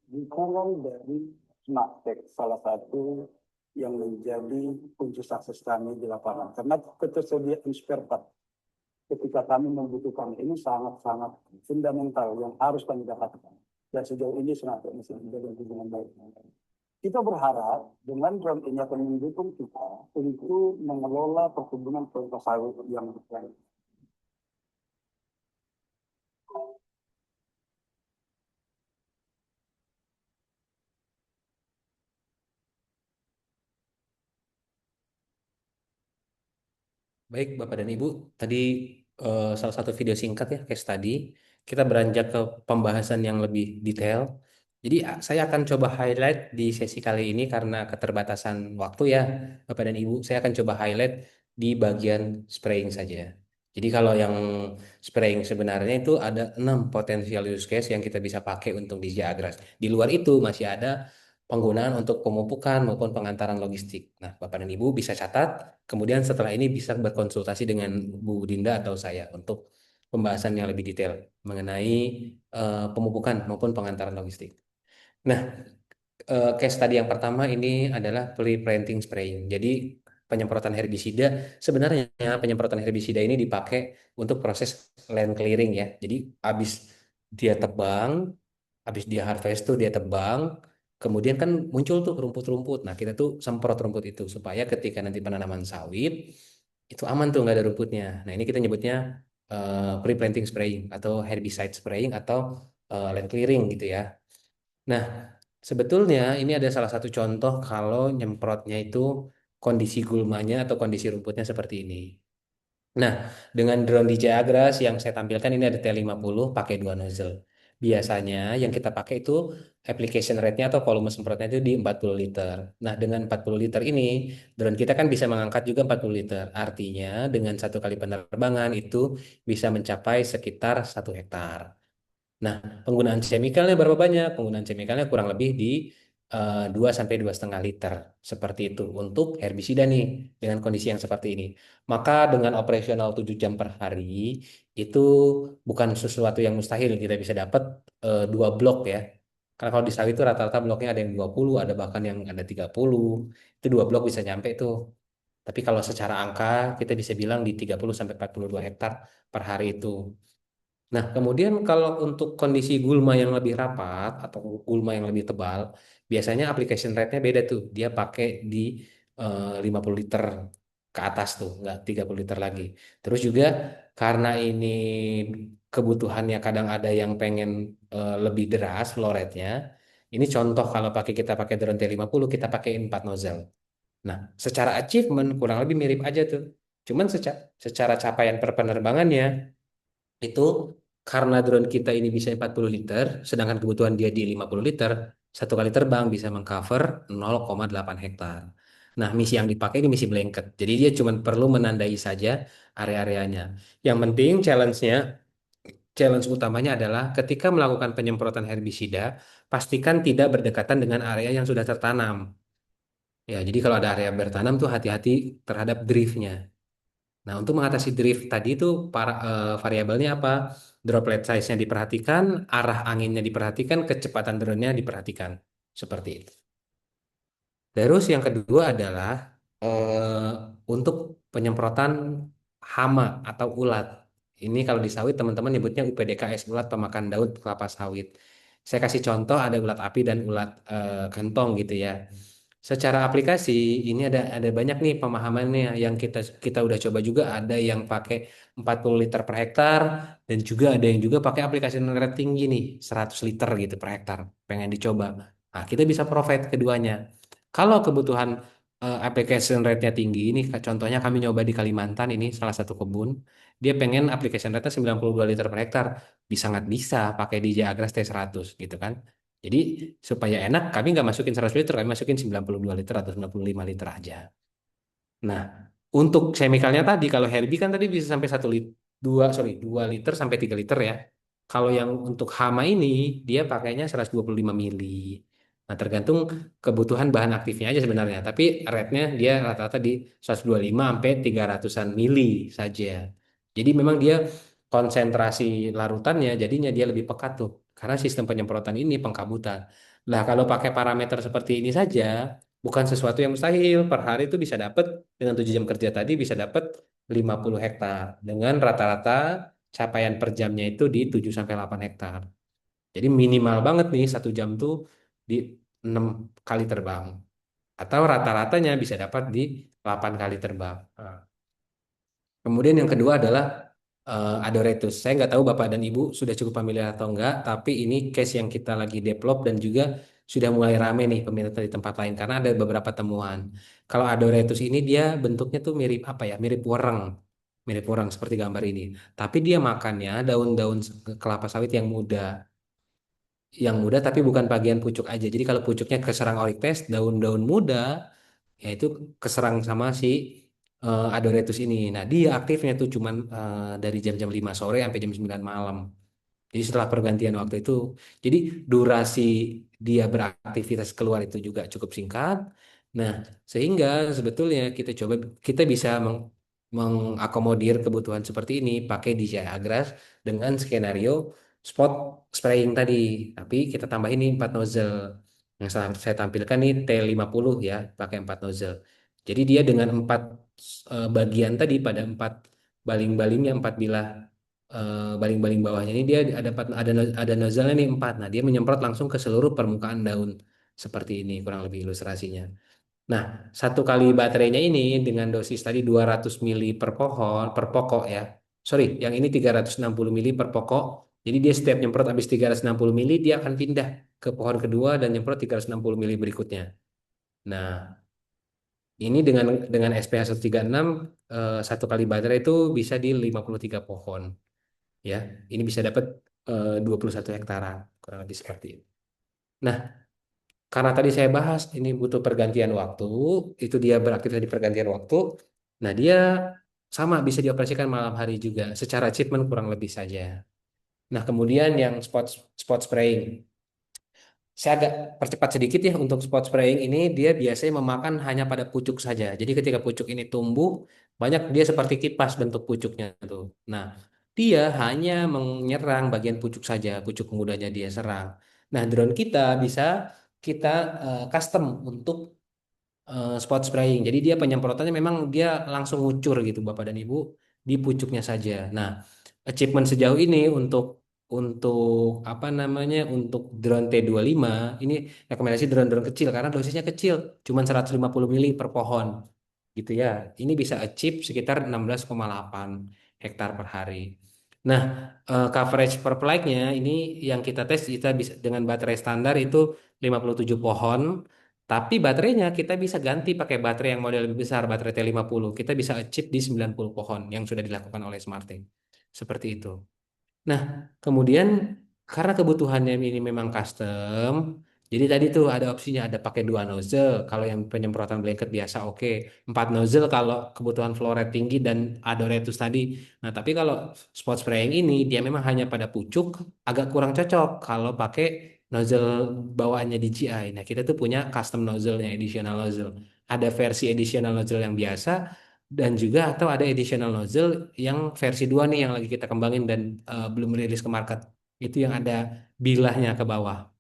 Dukungan dari Smart Tech salah satu yang menjadi kunci sukses kami di lapangan. Karena ketersediaan spare part ketika kami membutuhkan ini sangat-sangat fundamental yang harus kami dapatkan. Dan sejauh ini Smart Tech masih menjadi hubungan baik. Kita berharap dengan drone ini akan mendukung kita untuk mengelola perkebunan kelapa sawit yang baik. Baik, Bapak dan Ibu, tadi salah satu video singkat ya, case tadi. Kita beranjak ke pembahasan yang lebih detail. Jadi saya akan coba highlight di sesi kali ini karena keterbatasan waktu ya, Bapak dan Ibu. Saya akan coba highlight di bagian spraying saja. Jadi kalau yang spraying sebenarnya itu ada 6 potensial use case yang kita bisa pakai untuk DJ Agras. Di luar itu masih ada penggunaan untuk pemupukan maupun pengantaran logistik. Nah, Bapak dan Ibu bisa catat. Kemudian setelah ini bisa berkonsultasi dengan Bu Dinda atau saya untuk pembahasan yang lebih detail mengenai pemupukan maupun pengantaran logistik. Nah, case tadi yang pertama ini adalah pre-planting spraying. Jadi penyemprotan herbisida, sebenarnya penyemprotan herbisida ini dipakai untuk proses land clearing ya. Jadi habis dia tebang, habis dia harvest tuh dia tebang, kemudian kan muncul tuh rumput-rumput. Nah, kita tuh semprot rumput itu supaya ketika nanti penanaman sawit itu aman tuh nggak ada rumputnya. Nah, ini kita nyebutnya pre-planting spraying atau herbicide spraying atau land clearing gitu ya. Nah, sebetulnya ini ada salah satu contoh kalau nyemprotnya itu kondisi gulmanya atau kondisi rumputnya seperti ini. Nah, dengan drone DJI Agras yang saya tampilkan ini ada T50 pakai 2 nozzle. Biasanya yang kita pakai itu application rate-nya atau volume semprotnya itu di 40 liter. Nah, dengan 40 liter ini, drone kita kan bisa mengangkat juga 40 liter. Artinya dengan satu kali penerbangan itu bisa mencapai sekitar 1 hektar. Nah, penggunaan chemicalnya berapa banyak? Penggunaan chemicalnya kurang lebih di 2 sampai 2,5 liter seperti itu untuk herbisida nih dengan kondisi yang seperti ini. Maka dengan operasional 7 jam per hari itu bukan sesuatu yang mustahil kita bisa dapat 2 blok ya. Karena kalau di sawit itu rata-rata bloknya ada yang 20, ada bahkan yang ada 30. Itu 2 blok bisa nyampe tuh. Tapi kalau secara angka kita bisa bilang di 30 sampai 42 hektar per hari itu. Nah, kemudian kalau untuk kondisi gulma yang lebih rapat atau gulma yang lebih tebal, biasanya application rate-nya beda tuh. Dia pakai di 50 liter ke atas tuh, nggak 30 liter lagi. Terus juga karena ini kebutuhannya kadang ada yang pengen lebih deras flow rate-nya. Ini contoh kalau kita pakai drone T50, kita pakai 4 nozzle. Nah, secara achievement kurang lebih mirip aja tuh. Cuman secara capaian per penerbangannya itu karena drone kita ini bisa 40 liter, sedangkan kebutuhan dia di 50 liter, satu kali terbang bisa mengcover 0,8 hektar. Nah, misi yang dipakai ini misi blanket. Jadi dia cuma perlu menandai saja area-areanya. Yang penting challenge utamanya adalah ketika melakukan penyemprotan herbisida, pastikan tidak berdekatan dengan area yang sudah tertanam. Ya, jadi kalau ada area bertanam tuh hati-hati terhadap driftnya. Nah, untuk mengatasi drift tadi itu variabelnya apa? Droplet size-nya diperhatikan, arah anginnya diperhatikan, kecepatan drone-nya diperhatikan. Seperti itu. Terus yang kedua adalah untuk penyemprotan hama atau ulat. Ini kalau di sawit teman-teman nyebutnya UPDKS, ulat pemakan daun kelapa sawit. Saya kasih contoh ada ulat api dan ulat kantong gitu ya. Secara aplikasi ini ada banyak nih pemahamannya yang kita kita udah coba juga ada yang pakai 40 liter per hektar dan juga ada yang juga pakai aplikasi rate tinggi nih 100 liter gitu per hektar pengen dicoba. Nah, kita bisa provide keduanya. Kalau kebutuhan application rate-nya tinggi. Ini contohnya kami nyoba di Kalimantan, ini salah satu kebun. Dia pengen application rate-nya 92 liter per hektar. Bisa nggak bisa pakai DJ Agras T100 gitu kan. Jadi supaya enak kami nggak masukin 100 liter, kami masukin 92 liter atau 95 liter aja. Nah, untuk chemicalnya tadi, kalau Herbie kan tadi bisa sampai 1 liter, 2 liter sampai 3 liter ya. Kalau yang untuk hama ini, dia pakainya 125 mili. Nah, tergantung kebutuhan bahan aktifnya aja sebenarnya. Tapi rate-nya dia rata-rata di 125 sampai 300-an mili saja. Jadi memang dia konsentrasi larutannya, jadinya dia lebih pekat tuh. Karena sistem penyemprotan ini pengkabutan. Nah, kalau pakai parameter seperti ini saja, bukan sesuatu yang mustahil. Per hari itu bisa dapat dengan 7 jam kerja tadi bisa dapat 50 hektar dengan rata-rata capaian per jamnya itu di 7 sampai 8 hektar. Jadi minimal banget nih 1 jam tuh di 6 kali terbang atau rata-ratanya bisa dapat di 8 kali terbang. Nah, kemudian yang kedua adalah Adoretus. Saya nggak tahu Bapak dan Ibu sudah cukup familiar atau enggak, tapi ini case yang kita lagi develop dan juga sudah mulai rame nih peminat di tempat lain karena ada beberapa temuan. Kalau Adoretus ini dia bentuknya tuh mirip apa ya? Mirip wereng seperti gambar ini. Tapi dia makannya daun-daun kelapa sawit yang muda tapi bukan bagian pucuk aja. Jadi kalau pucuknya keserang oriktes, daun-daun muda yaitu keserang sama si Adoretus ini. Nah, dia aktifnya tuh cuman dari jam-jam 5 sore sampai jam 9 malam. Jadi setelah pergantian waktu itu, jadi durasi dia beraktivitas keluar itu juga cukup singkat. Nah, sehingga sebetulnya kita bisa mengakomodir kebutuhan seperti ini pakai DJI Agras dengan skenario spot spraying tadi. Tapi kita tambah ini 4 nozzle. Yang saya tampilkan nih T50 ya, pakai 4 nozzle. Jadi dia dengan 4 bagian tadi pada 4 baling-balingnya, 4 bilah baling-baling bawahnya ini dia ada nozzle-nya nih 4. Nah, dia menyemprot langsung ke seluruh permukaan daun seperti ini kurang lebih ilustrasinya. Nah, satu kali baterainya ini dengan dosis tadi 200 mili per pohon per pokok ya. Sorry, yang ini 360 mili per pokok. Jadi dia setiap nyemprot habis 360 mili dia akan pindah ke pohon kedua dan nyemprot 360 mili berikutnya. Nah, ini dengan SPH 136 satu kali baterai itu bisa di 53 pohon ya. Ini bisa dapat 21 hektaran kurang lebih seperti itu. Nah, karena tadi saya bahas ini butuh pergantian waktu, itu dia beraktivitas di pergantian waktu. Nah, dia sama bisa dioperasikan malam hari juga secara achievement kurang lebih saja. Nah, kemudian yang spot spot spraying. Saya agak percepat sedikit ya untuk spot spraying ini dia biasanya memakan hanya pada pucuk saja. Jadi ketika pucuk ini tumbuh, banyak dia seperti kipas bentuk pucuknya tuh. Nah, dia hanya menyerang bagian pucuk saja, pucuk mudanya dia serang. Nah, drone kita bisa kita custom untuk spot spraying. Jadi dia penyemprotannya memang dia langsung ngucur gitu Bapak dan Ibu di pucuknya saja. Nah, achievement sejauh ini untuk apa namanya untuk drone T25 ini rekomendasi drone-drone kecil karena dosisnya kecil, cuma 150 mili per pohon gitu ya. Ini bisa achieve sekitar 16,8 hektar per hari. Nah, coverage per flight-nya ini yang kita tes kita bisa dengan baterai standar itu 57 pohon, tapi baterainya kita bisa ganti pakai baterai yang model lebih besar, baterai T50. Kita bisa achieve di 90 pohon yang sudah dilakukan oleh Smarteng. Seperti itu. Nah, kemudian karena kebutuhannya ini memang custom, jadi tadi tuh ada opsinya ada pakai 2 nozzle. Kalau yang penyemprotan blanket biasa oke. 4 nozzle kalau kebutuhan flow rate tinggi dan adoretus tadi. Nah, tapi kalau spot spraying ini dia memang hanya pada pucuk, agak kurang cocok kalau pakai nozzle bawaannya DJI. Nah, kita tuh punya custom nozzle-nya, additional nozzle. Ada versi additional nozzle yang biasa, dan juga atau ada additional nozzle yang versi 2 nih yang lagi kita kembangin dan belum rilis ke market. Itu yang ada bilahnya ke bawah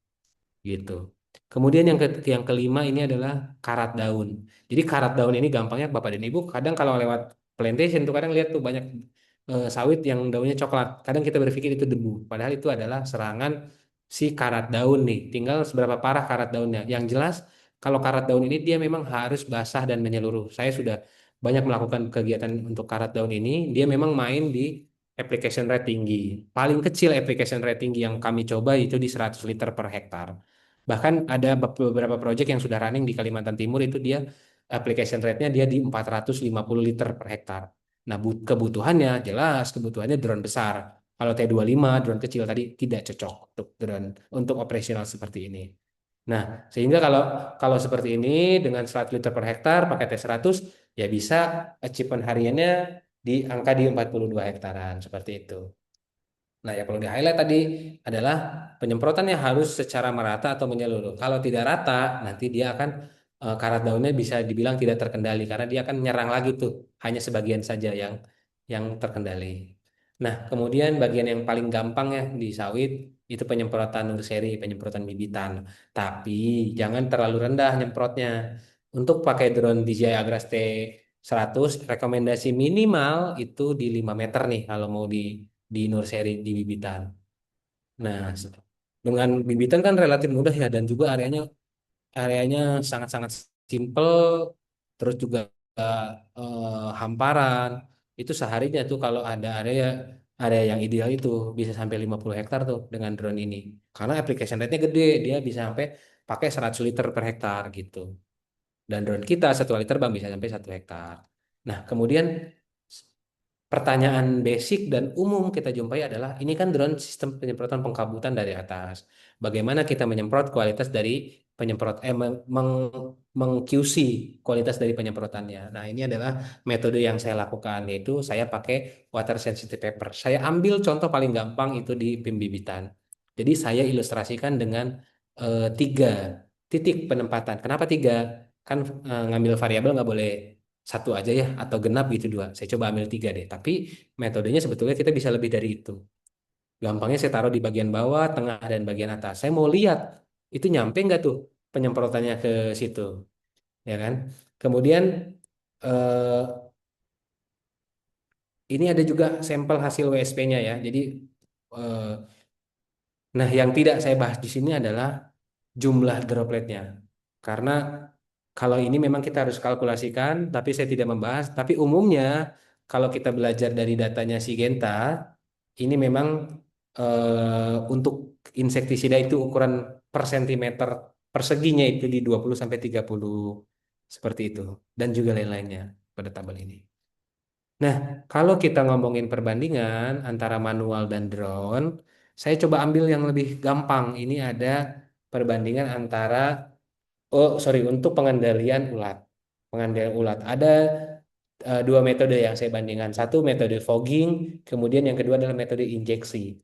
gitu. Kemudian yang kelima ini adalah karat daun. Jadi karat daun ini gampangnya Bapak dan Ibu kadang kalau lewat plantation tuh kadang lihat tuh banyak sawit yang daunnya coklat. Kadang kita berpikir itu debu, padahal itu adalah serangan si karat daun nih. Tinggal seberapa parah karat daunnya. Yang jelas kalau karat daun ini dia memang harus basah dan menyeluruh. Saya sudah banyak melakukan kegiatan untuk karat daun ini. Dia memang main di application rate tinggi. Paling kecil application rate tinggi yang kami coba itu di 100 liter per hektar. Bahkan ada beberapa proyek yang sudah running di Kalimantan Timur itu dia application rate-nya dia di 450 liter per hektar. Nah, kebutuhannya jelas kebutuhannya drone besar. Kalau T25 drone kecil tadi tidak cocok untuk drone untuk operasional seperti ini. Nah, sehingga kalau kalau seperti ini dengan 100 liter per hektar pakai T100 ya bisa achievement hariannya di angka di 42 hektaran seperti itu. Nah, yang perlu di-highlight tadi adalah penyemprotannya harus secara merata atau menyeluruh. Kalau tidak rata, nanti dia akan karat daunnya bisa dibilang tidak terkendali karena dia akan nyerang lagi tuh, hanya sebagian saja yang terkendali. Nah, kemudian bagian yang paling gampang ya di sawit itu penyemprotan nursery, penyemprotan bibitan. Tapi jangan terlalu rendah nyemprotnya. Untuk pakai drone DJI Agras T100, rekomendasi minimal itu di 5 meter nih kalau mau di nursery di bibitan. Nah, dengan bibitan kan relatif mudah ya dan juga areanya sangat-sangat simple, terus juga hamparan. Itu seharinya tuh kalau ada area yang ideal itu bisa sampai 50 hektar tuh dengan drone ini. Karena application rate-nya gede, dia bisa sampai pakai 100 liter per hektar gitu. Dan drone kita satu kali terbang bisa sampai 1 hektar. Nah, kemudian pertanyaan basic dan umum kita jumpai adalah ini kan drone sistem penyemprotan pengkabutan dari atas. Bagaimana kita menyemprot kualitas dari penyemprot meng-QC kualitas dari penyemprotannya. Nah, ini adalah metode yang saya lakukan yaitu saya pakai water sensitive paper. Saya ambil contoh paling gampang itu di pembibitan. Jadi saya ilustrasikan dengan 3 titik penempatan. Kenapa 3? Kan ngambil variabel nggak boleh satu aja ya atau genap gitu 2. Saya coba ambil 3 deh. Tapi metodenya sebetulnya kita bisa lebih dari itu. Gampangnya saya taruh di bagian bawah, tengah dan bagian atas. Saya mau lihat itu nyampe nggak tuh penyemprotannya ke situ, ya kan? Kemudian eh, ini ada juga sampel hasil WSP-nya ya. Jadi eh, nah yang tidak saya bahas di sini adalah jumlah dropletnya. Karena kalau ini memang kita harus kalkulasikan, tapi saya tidak membahas. Tapi umumnya kalau kita belajar dari datanya Syngenta, ini memang untuk insektisida itu ukuran per sentimeter perseginya itu di 20 sampai 30 seperti itu dan juga lain-lainnya pada tabel ini. Nah, kalau kita ngomongin perbandingan antara manual dan drone, saya coba ambil yang lebih gampang. Ini ada perbandingan antara oh, sorry, untuk pengendalian ulat. Pengendalian ulat. Ada 2 metode yang saya bandingkan. Satu metode fogging, kemudian yang kedua adalah metode injeksi.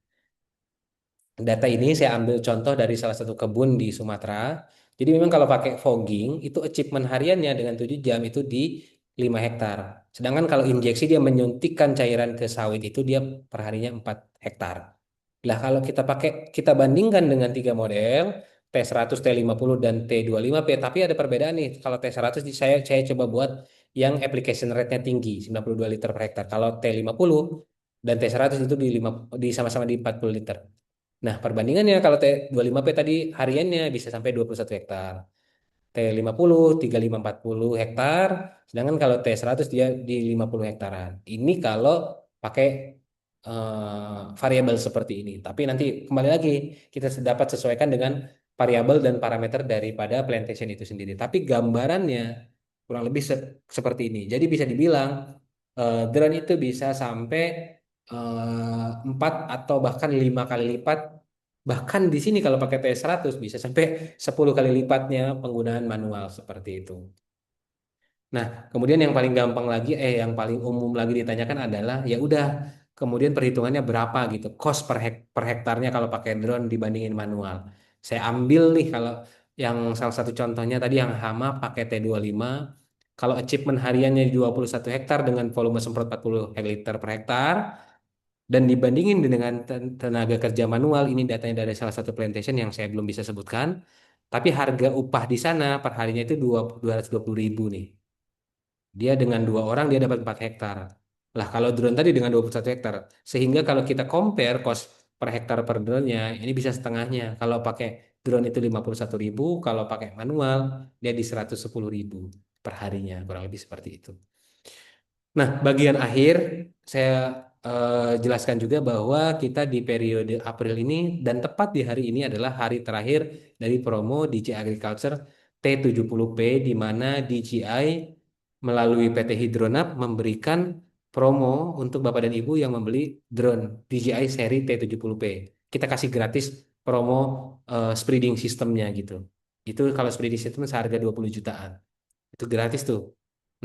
Data ini saya ambil contoh dari salah satu kebun di Sumatera. Jadi memang kalau pakai fogging, itu achievement hariannya dengan 7 jam itu di 5 hektar. Sedangkan kalau injeksi dia menyuntikkan cairan ke sawit itu dia perharinya 4 hektar. Lah kalau kita bandingkan dengan 3 model, T100, T50 dan T25P, tapi ada perbedaan nih. Kalau T100 saya coba buat yang application rate-nya tinggi, 92 liter per hektar. Kalau T50 dan T100 itu di sama-sama di 40 liter. Nah, perbandingannya kalau T25P tadi hariannya bisa sampai 21 hektar. T50, 3540 hektar, sedangkan kalau T100 dia di 50 hektaran. Ini kalau pakai variabel seperti ini. Tapi nanti kembali lagi kita dapat sesuaikan dengan variabel dan parameter daripada plantation itu sendiri. Tapi gambarannya kurang lebih seperti ini. Jadi bisa dibilang drone itu bisa sampai 4 atau bahkan 5 kali lipat. Bahkan di sini kalau pakai PS100 bisa sampai 10 kali lipatnya penggunaan manual seperti itu. Nah, kemudian yang paling gampang lagi, yang paling umum lagi ditanyakan adalah ya udah, kemudian perhitungannya berapa gitu, cost per hektarnya kalau pakai drone dibandingin manual. Saya ambil nih kalau yang salah satu contohnya tadi yang hama pakai T25, kalau achievement hariannya di 21 hektar dengan volume semprot 40 liter per hektar, dan dibandingin dengan tenaga kerja manual, ini datanya dari salah satu plantation yang saya belum bisa sebutkan, tapi harga upah di sana per harinya itu 220.000 nih. Dia dengan 2 orang dia dapat 4 hektar. Lah kalau drone tadi dengan 21 hektar. Sehingga kalau kita compare cost per hektar per drone-nya, ini bisa setengahnya. Kalau pakai drone itu 51.000, kalau pakai manual dia di 110.000 per harinya. Kurang lebih seperti itu. Nah, bagian akhir saya jelaskan juga bahwa kita di periode April ini dan tepat di hari ini adalah hari terakhir dari promo DJ Agriculture T70P di mana DJI melalui PT Hydronav memberikan promo untuk Bapak dan Ibu yang membeli drone DJI seri T70P. Kita kasih gratis promo spreading sistemnya gitu. Itu kalau spreading system seharga 20 jutaan. Itu gratis tuh.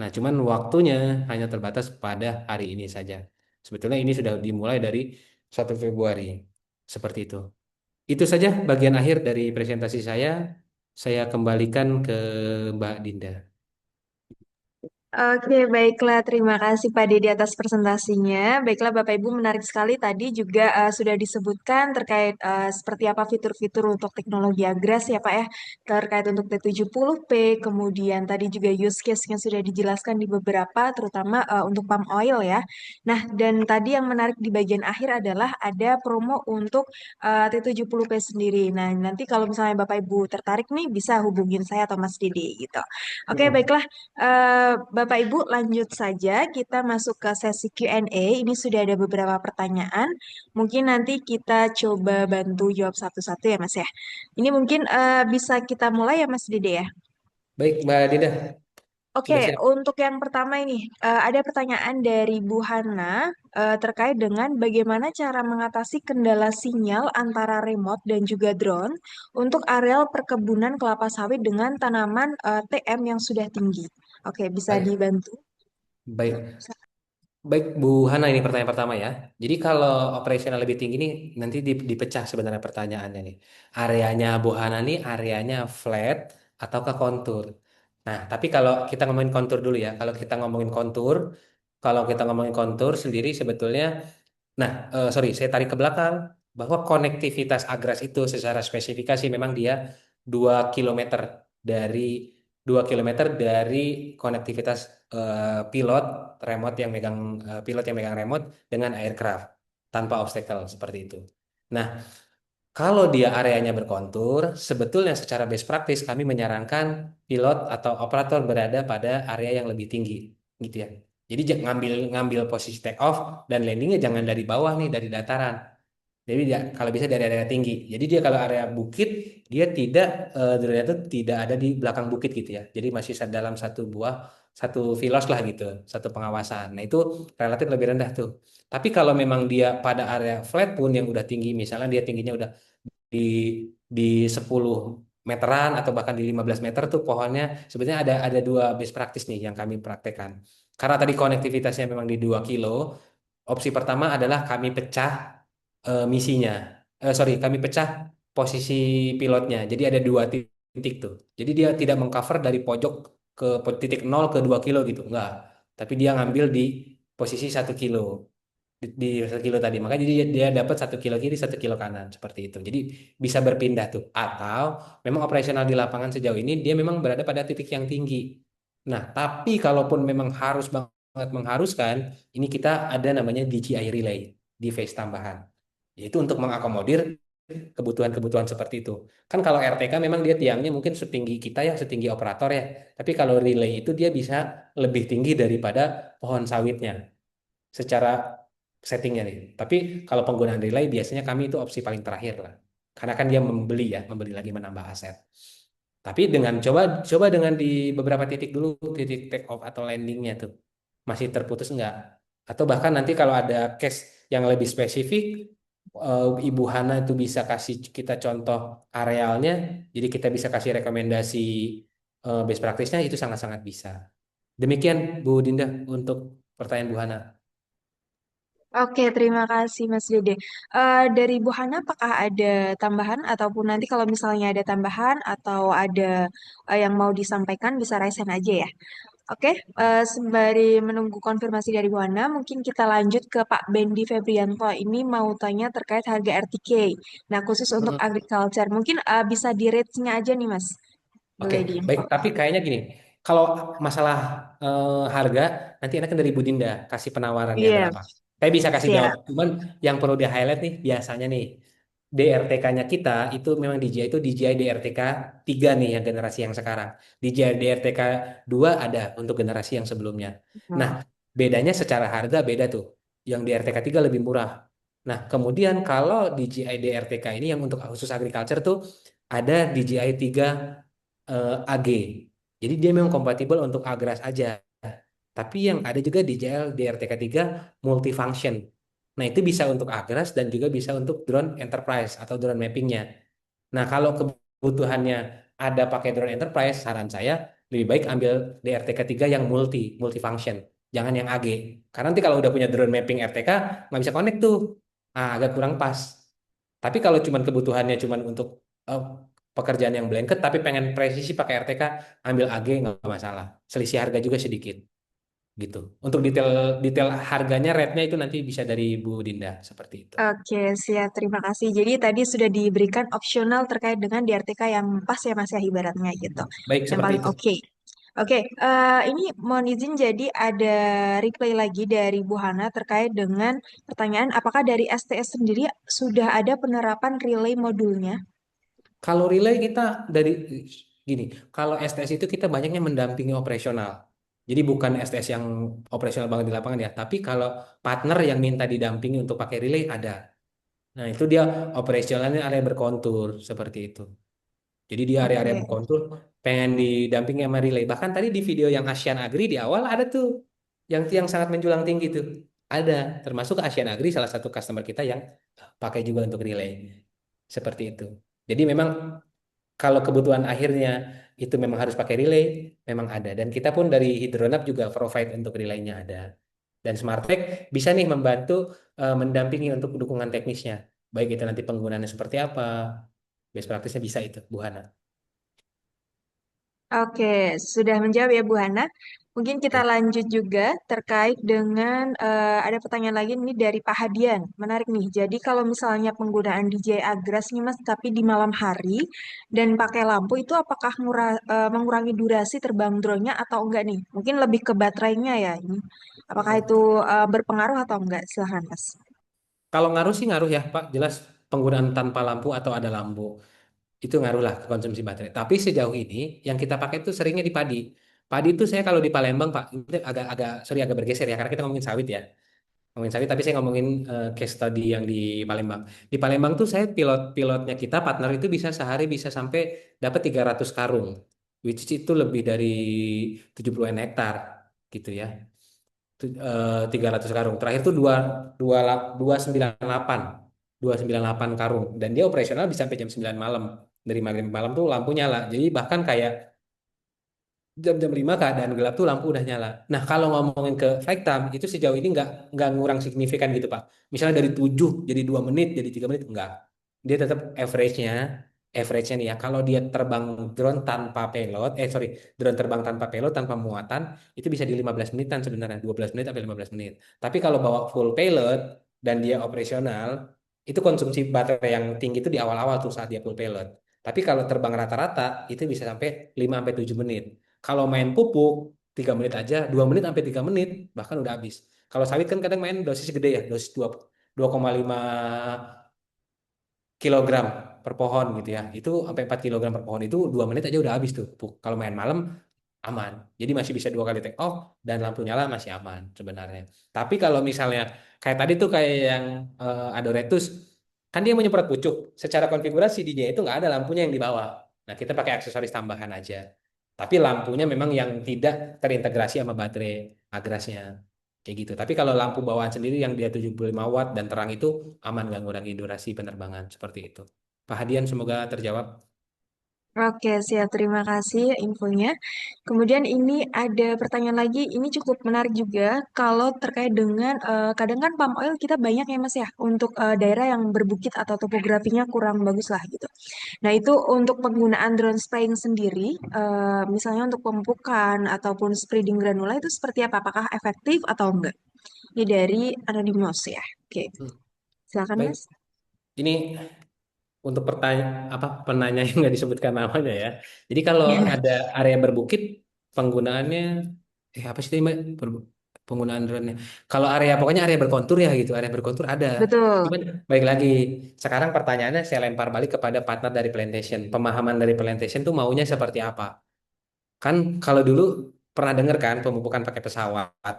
Nah, cuman waktunya hanya terbatas pada hari ini saja. Sebetulnya ini sudah dimulai dari 1 Februari. Seperti itu. Itu saja bagian akhir dari presentasi saya. Saya kembalikan ke Mbak Dinda. Oke, baiklah. Terima kasih Pak Dede atas presentasinya. Baiklah, Bapak Ibu, menarik sekali tadi juga sudah disebutkan terkait seperti apa fitur-fitur untuk teknologi Agras ya Pak ya, terkait untuk T70P, kemudian tadi juga use case-nya sudah dijelaskan di beberapa, terutama untuk palm oil ya. Nah, dan tadi yang menarik di bagian akhir adalah ada promo untuk T70P sendiri. Nah, nanti kalau misalnya Bapak Ibu tertarik nih, bisa hubungin saya atau Mas Dede gitu. Oke, Mm-mm. baiklah. Bapak Ibu lanjut saja kita masuk ke sesi Q&A. Ini sudah ada beberapa pertanyaan. Mungkin nanti kita coba bantu jawab satu-satu ya Mas ya. Ini mungkin bisa kita mulai ya Mas Dede ya. Baik, Mbak Dinda, Oke, sudah siap. untuk yang pertama ini ada pertanyaan dari Bu Hana terkait dengan bagaimana cara mengatasi kendala sinyal antara remote dan juga drone untuk areal perkebunan kelapa sawit dengan tanaman TM yang sudah tinggi. Oke, bisa Baik, dibantu. baik. Baik, Bu Hana, ini pertanyaan pertama ya. Jadi kalau operasional lebih tinggi nih nanti dipecah sebenarnya pertanyaannya nih. Areanya Bu Hana nih areanya flat atau ke kontur. Nah, tapi kalau kita ngomongin kontur dulu ya. Kalau kita ngomongin kontur sendiri sebetulnya. Nah, sorry, saya tarik ke belakang bahwa konektivitas Agras itu secara spesifikasi memang dia 2 kilometer dari 2 kilometer dari konektivitas pilot pilot yang megang remote dengan aircraft tanpa obstacle seperti itu. Nah, kalau dia areanya berkontur, sebetulnya secara best practice kami menyarankan pilot atau operator berada pada area yang lebih tinggi, gitu ya. Jadi ngambil ngambil posisi take off dan landingnya jangan dari bawah nih, dari dataran. Jadi dia kalau bisa dari area tinggi. Jadi dia kalau area bukit, dia tidak drone itu tidak ada di belakang bukit gitu ya. Jadi masih dalam satu filos lah gitu, satu pengawasan. Nah itu relatif lebih rendah tuh. Tapi kalau memang dia pada area flat pun yang udah tinggi, misalnya dia tingginya udah di di 10 meteran atau bahkan di 15 meter tuh pohonnya sebetulnya ada dua best practice nih yang kami praktekkan. Karena tadi konektivitasnya memang di 2 kilo, opsi pertama adalah kami pecah misinya. Sorry, kami pecah posisi pilotnya. Jadi ada dua titik tuh. Jadi dia tidak mengcover dari pojok ke titik 0 ke 2 kilo gitu. Enggak. Tapi dia ngambil di posisi 1 kilo di 1 kilo tadi. Makanya jadi dia dapat 1 kilo kiri, 1 kilo kanan seperti itu. Jadi bisa berpindah tuh. Atau memang operasional di lapangan sejauh ini dia memang berada pada titik yang tinggi. Nah, tapi kalaupun memang harus banget mengharuskan, ini kita ada namanya DJI Relay di phase tambahan. Yaitu untuk mengakomodir kebutuhan-kebutuhan seperti itu. Kan kalau RTK memang dia tiangnya mungkin setinggi kita ya, setinggi operator ya. Tapi kalau relay itu dia bisa lebih tinggi daripada pohon sawitnya secara settingnya nih. Tapi kalau penggunaan relay biasanya kami itu opsi paling terakhir lah. Karena kan dia membeli lagi menambah aset. Tapi dengan coba dengan di beberapa titik dulu, titik take off atau landingnya tuh masih terputus enggak? Atau bahkan nanti kalau ada case yang lebih spesifik, Ibu Hana itu bisa kasih kita contoh arealnya, jadi kita bisa kasih rekomendasi best practice-nya itu sangat-sangat bisa. Demikian Bu Dinda untuk pertanyaan Bu Hana. Oke, terima kasih Mas Dede. Dari Bu Hana, apakah ada tambahan ataupun nanti kalau misalnya ada tambahan atau ada yang mau disampaikan bisa raise hand aja ya. Oke, sembari menunggu konfirmasi dari Bu Hana, mungkin kita lanjut ke Pak Bendi Febrianto. Ini mau tanya terkait harga RTK. Nah, khusus untuk Mm-mm. agriculture, mungkin bisa di rate-nya aja nih Mas. Oke, Boleh baik. diinfo. Tapi kayaknya gini, kalau masalah harga, nanti enakan dari Bu Dinda kasih penawarannya Iya, berapa. Saya bisa kasih jawab. siap. Cuman yang perlu di-highlight nih, biasanya nih, DRTK-nya kita itu memang DJI itu DJI DRTK 3 nih yang generasi yang sekarang. DJI DRTK 2 ada untuk generasi yang sebelumnya. Nah, Hmm. bedanya secara harga beda tuh. Yang DRTK 3 lebih murah. Nah, kemudian kalau DJI DRTK ini yang untuk khusus agriculture tuh ada DJI 3 AG. Jadi dia memang kompatibel untuk Agras aja. Tapi yang ada juga DJL DRTK3 multifunction. Nah, itu bisa untuk Agras dan juga bisa untuk drone enterprise atau drone mappingnya. Nah, kalau kebutuhannya ada pakai drone enterprise, saran saya lebih baik ambil DRTK3 yang multifunction. Jangan yang AG. Karena nanti kalau udah punya drone mapping RTK, nggak bisa connect tuh. Ah, agak kurang pas. Tapi kalau cuman kebutuhannya cuman untuk eh, pekerjaan yang blanket, tapi pengen presisi pakai RTK, ambil AG nggak masalah. Selisih harga juga sedikit gitu. Untuk detail detail harganya, rate-nya itu nanti bisa dari Bu Dinda seperti itu. Oke, siap. Terima kasih. Jadi tadi sudah diberikan opsional terkait dengan DRTK yang pas ya Mas ya ibaratnya gitu. Baik Yang seperti paling itu. oke. Oke, ini mohon izin jadi ada replay lagi dari Bu Hana terkait dengan pertanyaan apakah dari STS sendiri sudah ada penerapan relay modulnya? Kalau relay kita dari gini, kalau STS itu kita banyaknya mendampingi operasional. Jadi bukan STS yang operasional banget di lapangan ya, tapi kalau partner yang minta didampingi untuk pakai relay ada. Nah, itu dia operasionalnya area berkontur seperti itu. Jadi dia area-area Oke. berkontur pengen didampingi sama relay. Bahkan tadi di video yang Asian Agri di awal ada tuh yang tiang sangat menjulang tinggi tuh. Ada, termasuk Asian Agri salah satu customer kita yang pakai juga untuk relay. Seperti itu. Jadi memang kalau kebutuhan akhirnya itu memang harus pakai relay, memang ada. Dan kita pun dari Hydronap juga provide untuk relaynya ada. Dan Smartpack bisa nih membantu mendampingi untuk dukungan teknisnya. Baik itu nanti penggunaannya seperti apa, best practice-nya bisa itu, Bu Hana. Oke, sudah menjawab ya Bu Hana. Mungkin kita Baik. lanjut juga terkait dengan ada pertanyaan lagi nih dari Pak Hadian. Menarik nih. Jadi kalau misalnya penggunaan DJI Agras nih Mas, tapi di malam hari dan pakai lampu itu apakah mengurangi durasi terbang drone-nya atau enggak nih? Mungkin lebih ke baterainya ya ini. Apakah itu Oh. berpengaruh atau enggak? Silahkan Mas. Kalau ngaruh sih ngaruh ya, Pak. Jelas penggunaan tanpa lampu atau ada lampu. Itu ngaruh lah ke konsumsi baterai. Tapi sejauh ini yang kita pakai itu seringnya di padi. Padi itu saya kalau di Palembang, Pak, ini agak sorry agak bergeser ya karena kita ngomongin sawit ya. Ngomongin sawit tapi saya ngomongin case study yang di Palembang. Di Palembang tuh saya pilotnya kita partner itu bisa sehari bisa sampai dapat 300 karung. Which is itu lebih dari 70-an hektar gitu ya. 300 karung. Terakhir tuh dua 298 298 karung dan dia operasional bisa sampai jam 9 malam. Dari maghrib malam tuh lampu nyala. Jadi bahkan kayak jam-jam 5 keadaan gelap tuh lampu udah nyala. Nah, kalau ngomongin ke flight time itu sejauh ini nggak ngurang signifikan gitu, Pak. Misalnya dari 7 jadi 2 menit jadi 3 menit enggak. Dia tetap average-nya nih ya. Kalau dia terbang drone tanpa payload, sorry, drone terbang tanpa payload tanpa muatan itu bisa di 15 menitan sebenarnya, 12 menit sampai 15 menit. Tapi kalau bawa full payload dan dia operasional, itu konsumsi baterai yang tinggi itu di awal-awal tuh saat dia full payload. Tapi kalau terbang rata-rata itu bisa sampai 5 sampai 7 menit. Kalau main pupuk 3 menit aja, 2 menit sampai 3 menit bahkan udah habis. Kalau sawit kan kadang main dosis gede ya, dosis 2,5 kilogram per pohon gitu ya. Itu sampai 4 kilogram per pohon itu 2 menit aja udah habis tuh. Kalau main malam aman. Jadi masih bisa 2 kali take off dan lampu nyala masih aman sebenarnya. Tapi kalau misalnya kayak tadi tuh kayak yang Adoretus kan dia menyemprot pucuk. Secara konfigurasi di dia itu nggak ada lampunya yang di bawah. Nah kita pakai aksesoris tambahan aja. Tapi lampunya memang yang tidak terintegrasi sama baterai agrasnya. Kayak gitu. Tapi kalau lampu bawaan sendiri yang dia 75 watt dan terang itu aman nggak ngurangi durasi penerbangan seperti itu. Pak Hadian semoga terjawab. Oke, siap. Terima kasih infonya. Kemudian ini ada pertanyaan lagi, ini cukup menarik juga kalau terkait dengan kadang kan palm oil kita banyak ya Mas ya untuk daerah yang berbukit atau topografinya kurang bagus lah gitu. Nah, itu untuk penggunaan drone spraying sendiri, misalnya untuk pemupukan ataupun spreading granula itu seperti apa? Apakah efektif atau enggak? Ini dari Anonymous ya. Oke, Hmm, silakan baik. Mas. Ini untuk penanya yang nggak disebutkan namanya ya. Jadi kalau ada area berbukit penggunaannya apa sih tadi, Mbak? Penggunaan drone-nya. Kalau area pokoknya area berkontur ya gitu, area berkontur ada. Betul. Cuman baik lagi sekarang pertanyaannya saya lempar balik kepada partner dari Plantation. Pemahaman dari Plantation tuh maunya seperti apa? Kan kalau dulu pernah dengar kan pemupukan pakai pesawat.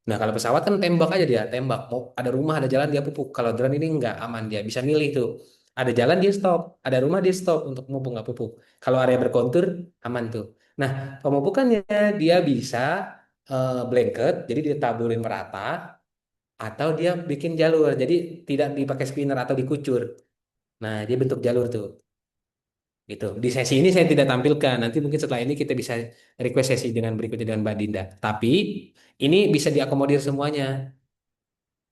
Nah, kalau pesawat kan tembak aja dia, tembak. Mau ada rumah, ada jalan dia pupuk. Kalau drone ini enggak aman dia, bisa milih tuh. Ada jalan dia stop, ada rumah dia stop untuk mupuk nggak pupuk. Kalau area berkontur aman tuh. Nah, pemupukannya dia bisa blanket, jadi ditaburin merata, atau dia bikin jalur, jadi tidak dipakai spinner atau dikucur. Nah, dia bentuk jalur tuh. Gitu. Di sesi ini saya tidak tampilkan. Nanti mungkin setelah ini kita bisa request sesi dengan berikutnya dengan Mbak Dinda. Tapi ini bisa diakomodir semuanya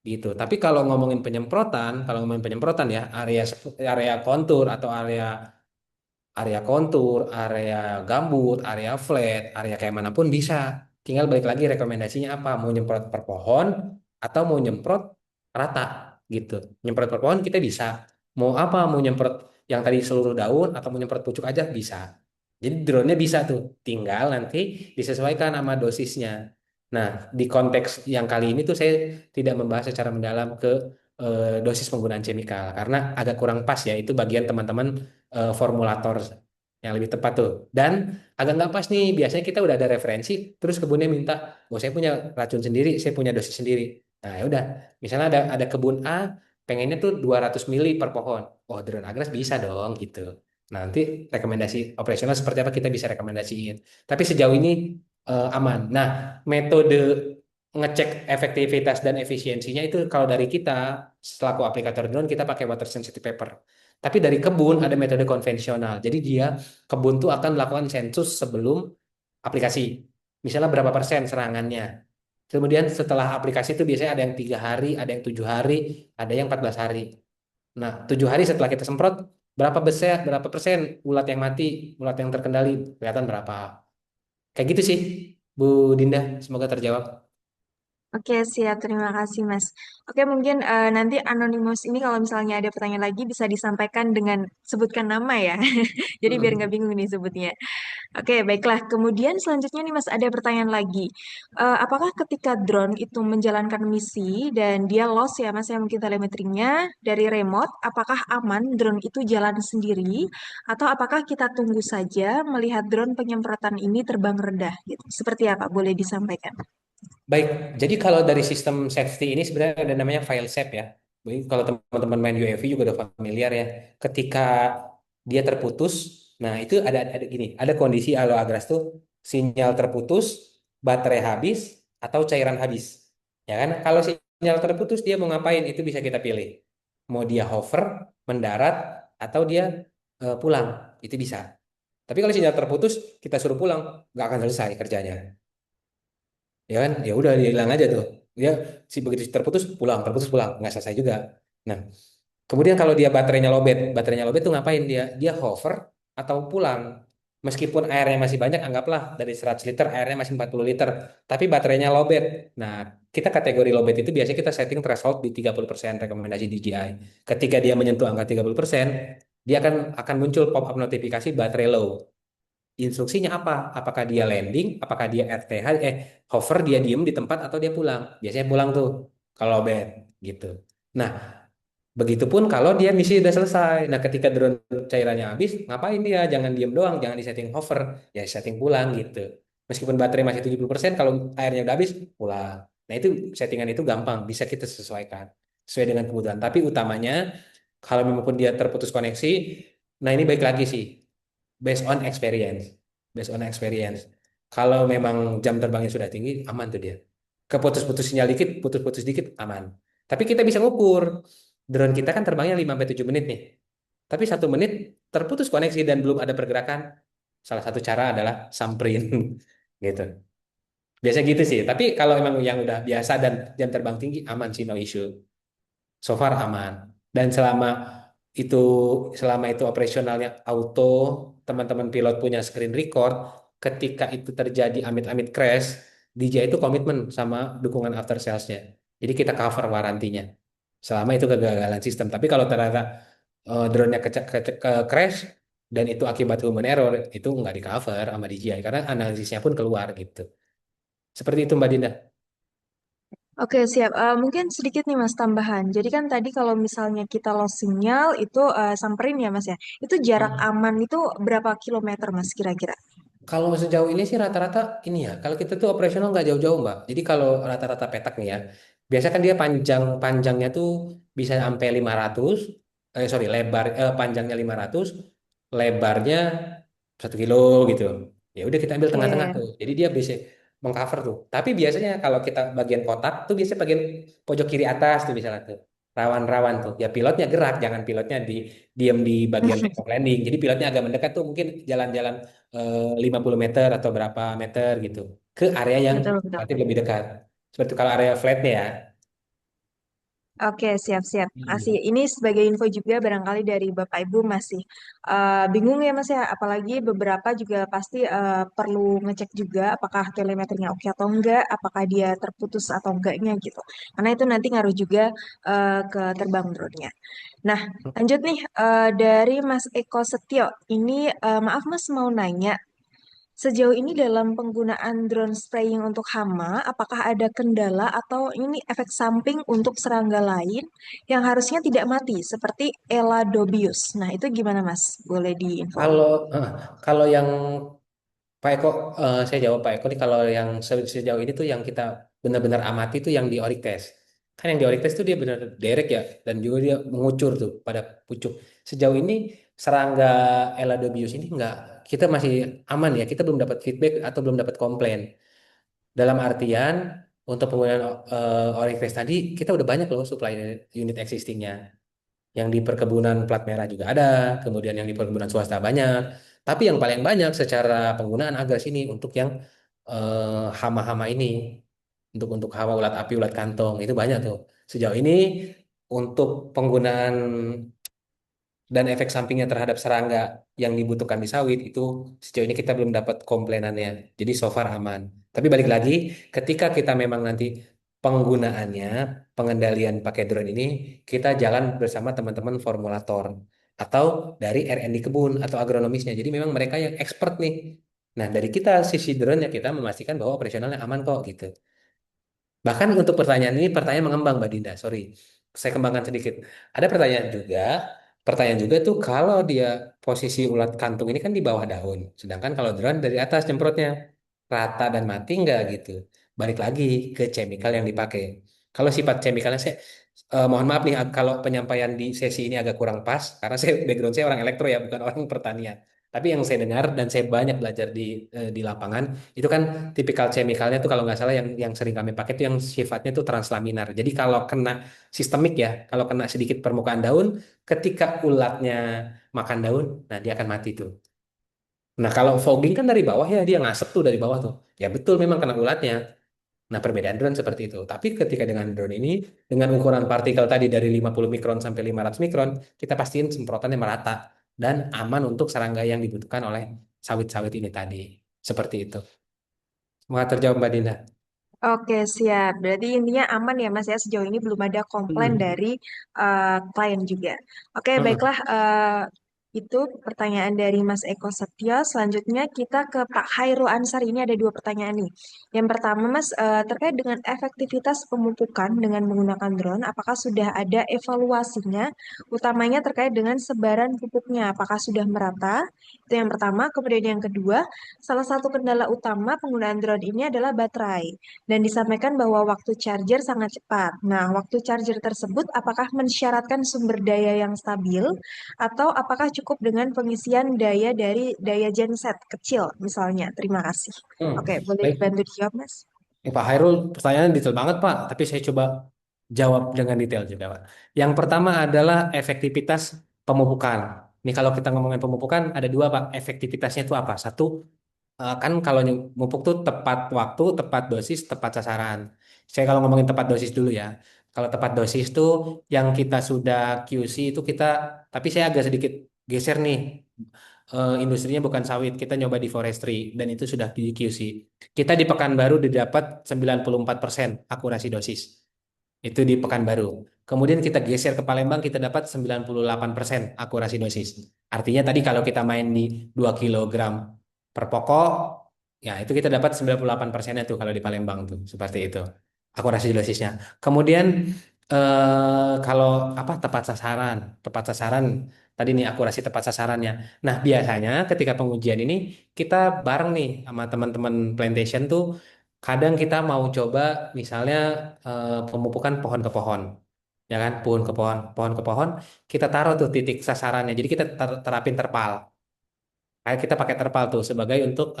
gitu. Tapi kalau ngomongin penyemprotan ya, area kontur atau area kontur, area gambut, area flat, area kayak manapun bisa. Tinggal balik lagi rekomendasinya apa? Mau nyemprot per pohon atau mau nyemprot rata gitu. Nyemprot per pohon kita bisa. Mau apa? Mau nyemprot yang tadi seluruh daun atau mau nyemprot pucuk aja bisa. Jadi drone-nya bisa tuh. Tinggal nanti disesuaikan sama dosisnya. Nah, di konteks yang kali ini tuh saya tidak membahas secara mendalam ke dosis penggunaan chemical karena agak kurang pas ya. Itu bagian teman-teman formulator yang lebih tepat tuh. Dan agak nggak pas nih, biasanya kita udah ada referensi, terus kebunnya minta, oh saya punya racun sendiri, saya punya dosis sendiri. Nah ya udah, misalnya ada kebun A, pengennya tuh 200 mili per pohon. Oh drone agras bisa dong gitu. Nah, nanti rekomendasi operasional seperti apa kita bisa rekomendasiin. Tapi sejauh ini aman. Nah, metode ngecek efektivitas dan efisiensinya itu kalau dari kita selaku aplikator drone kita pakai water sensitive paper. Tapi dari kebun ada metode konvensional. Jadi dia kebun tuh akan melakukan sensus sebelum aplikasi. Misalnya berapa persen serangannya. Kemudian setelah aplikasi itu biasanya ada yang 3 hari, ada yang 7 hari, ada yang 14 hari. Nah, 7 hari setelah kita semprot, berapa persen ulat yang mati, ulat yang terkendali, kelihatan berapa. Kayak gitu sih, Bu Dinda. Semoga terjawab. Oke, siap. Terima kasih, Mas. Oke, mungkin nanti Anonymous ini kalau misalnya ada pertanyaan lagi bisa disampaikan dengan sebutkan nama ya. Jadi biar nggak bingung nih sebutnya. Oke, baiklah. Kemudian selanjutnya nih Mas, ada pertanyaan lagi. Apakah ketika drone itu menjalankan misi dan dia lost ya Mas ya mungkin telemetrinya dari remote, apakah aman drone itu jalan sendiri atau apakah kita tunggu saja melihat drone penyemprotan ini terbang rendah gitu? Seperti apa? Boleh disampaikan? Baik, jadi kalau dari sistem safety ini sebenarnya ada namanya file save ya. Jadi kalau teman-teman main UAV juga udah familiar ya. Ketika dia terputus, nah itu ada gini, ada kondisi alo agras tuh sinyal terputus, baterai habis atau cairan habis. Ya kan? Kalau sinyal terputus dia mau ngapain? Itu bisa kita pilih. Mau dia hover, mendarat atau dia pulang, itu bisa. Tapi kalau sinyal terputus, kita suruh pulang, nggak akan selesai kerjanya. Ya kan, ya udah dia hilang aja tuh. Dia si begitu terputus pulang nggak selesai juga. Nah, kemudian kalau dia baterainya lowbat tuh ngapain dia? Dia hover atau pulang. Meskipun airnya masih banyak, anggaplah dari 100 liter airnya masih 40 liter, tapi baterainya lowbat. Nah, kita kategori lowbat itu biasanya kita setting threshold di 30% rekomendasi DJI. Ketika dia menyentuh angka 30%, dia akan muncul pop up notifikasi baterai low. Instruksinya apa? Apakah dia landing, apakah dia RTH, hover, dia diem di tempat atau dia pulang? Biasanya pulang tuh kalau bed gitu. Nah, begitupun kalau dia misi udah selesai. Nah, ketika drone cairannya habis, ngapain dia? Jangan diem doang, jangan disetting hover, ya setting pulang gitu. Meskipun baterai masih 70%, kalau airnya udah habis, pulang. Nah, itu settingan itu gampang, bisa kita sesuaikan sesuai dengan kebutuhan. Tapi utamanya kalau memang pun dia terputus koneksi, nah ini baik lagi sih based on experience. Based on experience. Kalau memang jam terbangnya sudah tinggi, aman tuh dia. Keputus-putus sinyal dikit, putus-putus dikit, aman. Tapi kita bisa ngukur. Drone kita kan terbangnya 5 sampai 7 menit nih. Tapi 1 menit terputus koneksi dan belum ada pergerakan. Salah satu cara adalah samperin. Gitu. Biasa gitu sih. Tapi kalau emang yang udah biasa dan jam terbang tinggi, aman sih, no issue. So far aman. Dan itu selama itu operasionalnya auto, teman-teman pilot punya screen record, ketika itu terjadi amit-amit crash, DJ itu komitmen sama dukungan after sales-nya. Jadi kita cover warantinya. Selama itu kegagalan sistem. Tapi kalau ternyata drone-nya crash dan itu akibat human error, itu nggak di cover sama DJI karena analisisnya pun keluar gitu. Seperti itu Mbak Dinda. Oke, siap. Mungkin sedikit nih Mas tambahan. Jadi kan tadi kalau misalnya kita lost sinyal itu samperin ya Mas ya. Itu jarak Hmm. aman itu berapa kilometer Mas kira-kira? Kalau sejauh ini sih rata-rata ini ya. Kalau kita tuh operasional nggak jauh-jauh, Mbak. Jadi kalau rata-rata petak nih ya, biasa kan dia panjangnya tuh bisa sampai 500, sorry, panjangnya 500, lebarnya 1 kilo gitu. Ya udah kita ambil tengah-tengah Oke, tuh. Jadi dia bisa mengcover tuh. Tapi biasanya kalau kita bagian kotak tuh biasanya bagian pojok kiri atas tuh misalnya tuh. Rawan-rawan tuh. Ya pilotnya gerak, jangan pilotnya diam di bagian take off landing. Jadi pilotnya agak mendekat tuh mungkin jalan-jalan 50 meter atau berapa meter gitu ke area yang betul betul. relatif lebih dekat. Seperti itu kalau area flatnya ya. Oke, siap-siap. Masih Hmm. ini sebagai info juga barangkali dari Bapak Ibu masih bingung ya Mas ya, apalagi beberapa juga pasti perlu ngecek juga apakah telemetrinya oke atau enggak, apakah dia terputus atau enggaknya gitu. Karena itu nanti ngaruh juga ke terbang drone-nya. Nah, lanjut nih dari Mas Eko Setio. Ini maaf Mas mau nanya, sejauh ini dalam penggunaan drone spraying untuk hama, apakah ada kendala atau ini efek samping untuk serangga lain yang harusnya tidak mati, seperti Eladobius? Nah, itu gimana Mas? Boleh diinfo? Kalau eh, kalau yang Pak Eko, saya jawab Pak Eko nih kalau yang sejauh ini tuh yang kita benar-benar amati tuh yang di Orik test. Kan yang di Orik test tuh dia benar derek ya dan juga dia mengucur tuh pada pucuk. Sejauh ini serangga Eladobius ini enggak, kita masih aman ya. Kita belum dapat feedback atau belum dapat komplain. Dalam artian untuk penggunaan Orik test tadi kita udah banyak loh supply unit existingnya. Yang di perkebunan plat merah juga ada, kemudian yang di perkebunan swasta banyak. Tapi yang paling banyak secara penggunaan Agas ini untuk yang hama-hama ini, untuk hama ulat api, ulat kantong itu banyak tuh. Sejauh ini untuk penggunaan dan efek sampingnya terhadap serangga yang dibutuhkan di sawit itu sejauh ini kita belum dapat komplainannya. Jadi so far aman. Tapi balik lagi, ketika kita memang nanti penggunaannya, pengendalian pakai drone ini, kita jalan bersama teman-teman formulator atau dari R&D kebun atau agronomisnya. Jadi memang mereka yang expert nih. Nah, dari kita sisi drone-nya kita memastikan bahwa operasionalnya aman kok gitu. Bahkan untuk pertanyaan ini, pertanyaan mengembang, Mbak Dinda. Sorry, saya kembangkan sedikit. Ada pertanyaan juga tuh kalau dia posisi ulat kantung ini kan di bawah daun, sedangkan kalau drone dari atas nyemprotnya rata dan mati nggak gitu. Balik lagi ke chemical yang dipakai. Kalau sifat chemicalnya saya mohon maaf nih kalau penyampaian di sesi ini agak kurang pas karena saya background saya orang elektro ya bukan orang pertanian. Tapi yang saya dengar dan saya banyak belajar di lapangan itu kan tipikal chemicalnya tuh kalau nggak salah yang sering kami pakai itu yang sifatnya tuh translaminar. Jadi kalau kena sistemik ya, kalau kena sedikit permukaan daun, ketika ulatnya makan daun, nah dia akan mati tuh. Nah kalau fogging kan dari bawah ya, dia ngasep tuh dari bawah tuh. Ya betul memang kena ulatnya. Nah perbedaan drone seperti itu. Tapi ketika dengan drone ini, dengan ukuran partikel tadi dari 50 mikron sampai 500 mikron, kita pastiin semprotannya merata dan aman untuk serangga yang dibutuhkan oleh sawit-sawit ini tadi. Seperti itu. Semoga terjawab Mbak Dinda. Oke, siap. Berarti intinya aman ya, Mas ya. Sejauh ini belum ada komplain Hmm. dari klien juga. Oke, Hmm. baiklah. Itu pertanyaan dari Mas Eko Setio. Selanjutnya kita ke Pak Hairul Ansari. Ini ada dua pertanyaan nih. Yang pertama, Mas, terkait dengan efektivitas pemupukan dengan menggunakan drone, apakah sudah ada evaluasinya, utamanya terkait dengan sebaran pupuknya, apakah sudah merata? Itu yang pertama. Kemudian yang kedua, salah satu kendala utama penggunaan drone ini adalah baterai dan disampaikan bahwa waktu charger sangat cepat. Nah, waktu charger tersebut apakah mensyaratkan sumber daya yang stabil atau apakah cukup dengan pengisian daya dari daya genset kecil misalnya? Terima kasih. Hmm. Oke, boleh Baik, dibantu dijawab, Mas? Pak Hairul, pertanyaan detail banget Pak, tapi saya coba jawab dengan detail juga Pak. Yang pertama adalah efektivitas pemupukan. Ini kalau kita ngomongin pemupukan, ada dua Pak, efektivitasnya itu apa? Satu, kan kalau mupuk tuh tepat waktu, tepat dosis, tepat sasaran. Saya kalau ngomongin tepat dosis dulu ya. Kalau tepat dosis tuh yang kita sudah QC itu kita, tapi saya agak sedikit geser nih. Industrinya bukan sawit, kita nyoba di forestry dan itu sudah di QC. Kita di Pekanbaru didapat 94% akurasi dosis. Itu di Pekanbaru. Kemudian kita geser ke Palembang, kita dapat 98% akurasi dosis. Artinya tadi kalau kita main di 2 kilogram per pokok, ya itu kita dapat 98%-nya tuh kalau di Palembang tuh, seperti itu. Akurasi dosisnya. Kemudian kalau apa tepat sasaran tadi nih akurasi tepat sasarannya. Nah, biasanya ketika pengujian ini kita bareng nih sama teman-teman plantation tuh kadang kita mau coba misalnya pemupukan pohon ke pohon, ya kan, pohon ke pohon, kita taruh tuh titik sasarannya. Jadi kita terapin terpal. Kayak kita pakai terpal tuh sebagai untuk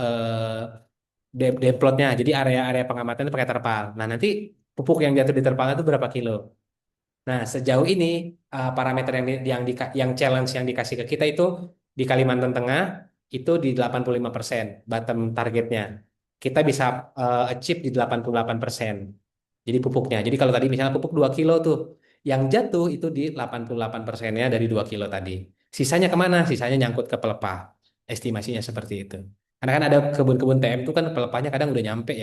demplotnya. Jadi area-area pengamatan itu pakai terpal. Nah, nanti pupuk yang jatuh di terpal itu berapa kilo? Nah, sejauh ini parameter yang challenge yang dikasih ke kita itu di Kalimantan Tengah itu di 85% bottom targetnya. Kita bisa achieve di 88%. Jadi pupuknya. Jadi kalau tadi misalnya pupuk 2 kilo tuh, yang jatuh itu di 88%-nya dari 2 kilo tadi. Sisanya kemana? Sisanya nyangkut ke pelepah. Estimasinya seperti itu. Karena kan ada kebun-kebun TM itu kan pelepahnya kadang udah nyampe.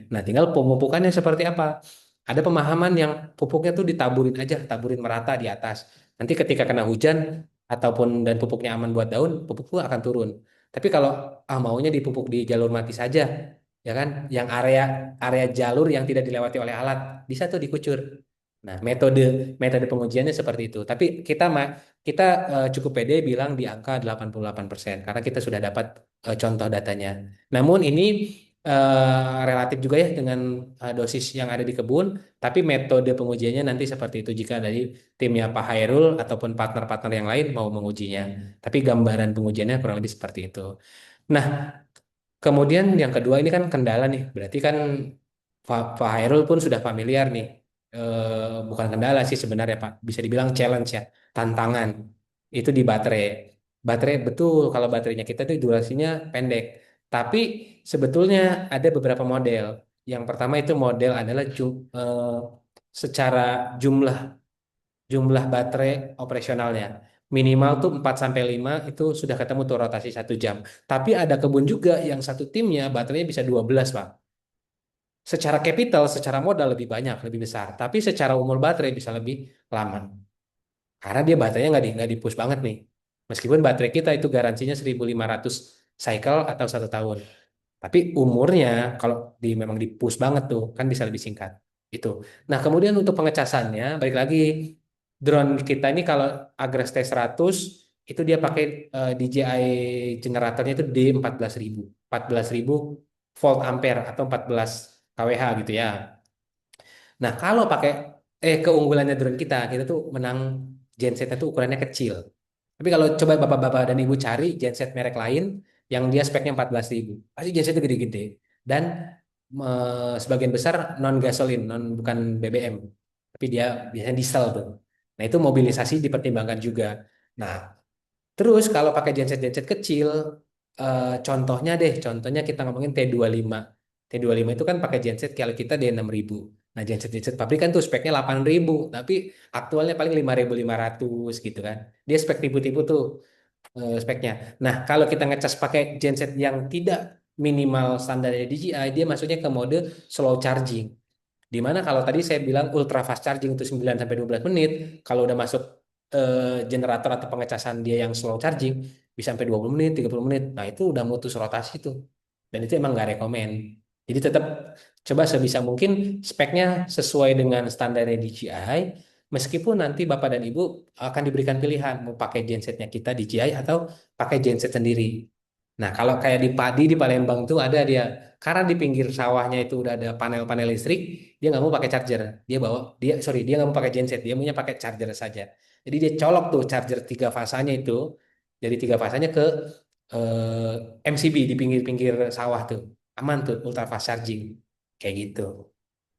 Nah, tinggal pemupukannya seperti apa? Ada pemahaman yang pupuknya tuh ditaburin aja, taburin merata di atas. Nanti ketika kena hujan ataupun dan pupuknya aman buat daun, pupuk tuh akan turun. Tapi kalau maunya dipupuk di jalur mati saja, ya kan? Yang area area jalur yang tidak dilewati oleh alat bisa tuh dikucur. Nah, metode pengujiannya seperti itu. Tapi kita cukup pede bilang di angka 88% karena kita sudah dapat contoh datanya. Namun ini relatif juga ya dengan dosis yang ada di kebun, tapi metode pengujiannya nanti seperti itu jika dari timnya Pak Hairul ataupun partner-partner yang lain mau mengujinya. Tapi gambaran pengujiannya kurang lebih seperti itu. Nah, kemudian yang kedua ini kan kendala nih, berarti kan Pak Hairul pun sudah familiar nih. Bukan kendala sih sebenarnya Pak, bisa dibilang challenge ya, tantangan. Itu di baterai. Baterai betul kalau baterainya kita tuh durasinya pendek. Tapi sebetulnya ada beberapa model. Yang pertama itu model adalah secara jumlah jumlah baterai operasionalnya. Minimal tuh 4 sampai 5 itu sudah ketemu tuh rotasi 1 jam. Tapi ada kebun juga yang satu timnya baterainya bisa 12, Pak. Secara capital, secara modal lebih banyak, lebih besar. Tapi secara umur baterai bisa lebih lama. Karena dia baterainya nggak di push banget nih. Meskipun baterai kita itu garansinya 1.500 cycle atau 1 tahun. Tapi umurnya kalau memang di push banget tuh kan bisa lebih singkat. Itu. Nah, kemudian untuk pengecasannya, balik lagi drone kita ini kalau Agres T100 itu dia pakai DJI generatornya itu D14.000. 14.000 volt ampere atau 14 kWh gitu ya. Nah, kalau pakai keunggulannya drone kita tuh menang gensetnya tuh ukurannya kecil. Tapi kalau coba bapak-bapak dan ibu cari genset merek lain yang dia speknya 14.000, pasti gensetnya gede-gede. Dan sebagian besar non gasolin, bukan BBM. Tapi dia biasanya diesel tuh. Nah, itu mobilisasi dipertimbangkan juga. Nah, terus kalau pakai genset-genset kecil, contohnya kita ngomongin T25. T25 itu kan pakai genset kalau kita D6000. Nah, genset-genset pabrikan tuh speknya 8.000, tapi aktualnya paling 5.500 gitu kan. Dia spek tipu-tipu tuh speknya. Nah, kalau kita ngecas pakai genset yang tidak minimal standar DJI, dia masuknya ke mode slow charging. Di mana kalau tadi saya bilang ultra fast charging itu 9 sampai 12 menit, kalau udah masuk generator atau pengecasan dia yang slow charging bisa sampai 20 menit, 30 menit. Nah, itu udah mutus rotasi tuh. Dan itu emang nggak rekomen. Jadi tetap coba sebisa mungkin speknya sesuai dengan standar DJI, meskipun nanti Bapak dan Ibu akan diberikan pilihan mau pakai gensetnya kita DJI atau pakai genset sendiri. Nah, kalau kayak di Padi di Palembang tuh ada dia, karena di pinggir sawahnya itu udah ada panel-panel listrik, dia nggak mau pakai charger. Dia nggak mau pakai genset, dia maunya pakai charger saja. Jadi dia colok tuh charger 3 fasanya itu dari 3 fasanya ke MCB di pinggir-pinggir sawah tuh, aman tuh ultra fast charging kayak gitu.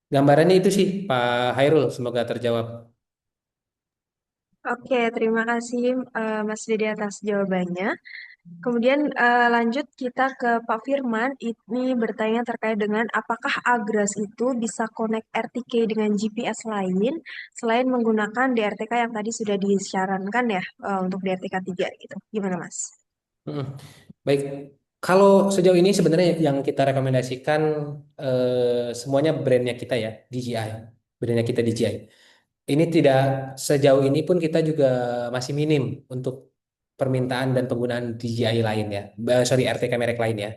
Gambarannya itu sih Pak Hairul, semoga terjawab. Oke, terima kasih Mas Dede atas jawabannya. Kemudian lanjut kita ke Pak Firman, ini bertanya terkait dengan apakah Agras itu bisa connect RTK dengan GPS lain selain menggunakan DRTK yang tadi sudah disarankan ya untuk DRTK 3 gitu. Gimana Mas? Mm. Baik, kalau sejauh ini sebenarnya yang kita rekomendasikan semuanya brandnya kita ya, DJI. Brandnya kita DJI. Ini tidak sejauh ini pun kita juga masih minim untuk permintaan dan penggunaan DJI lain ya. Sorry, RTK merek lain ya.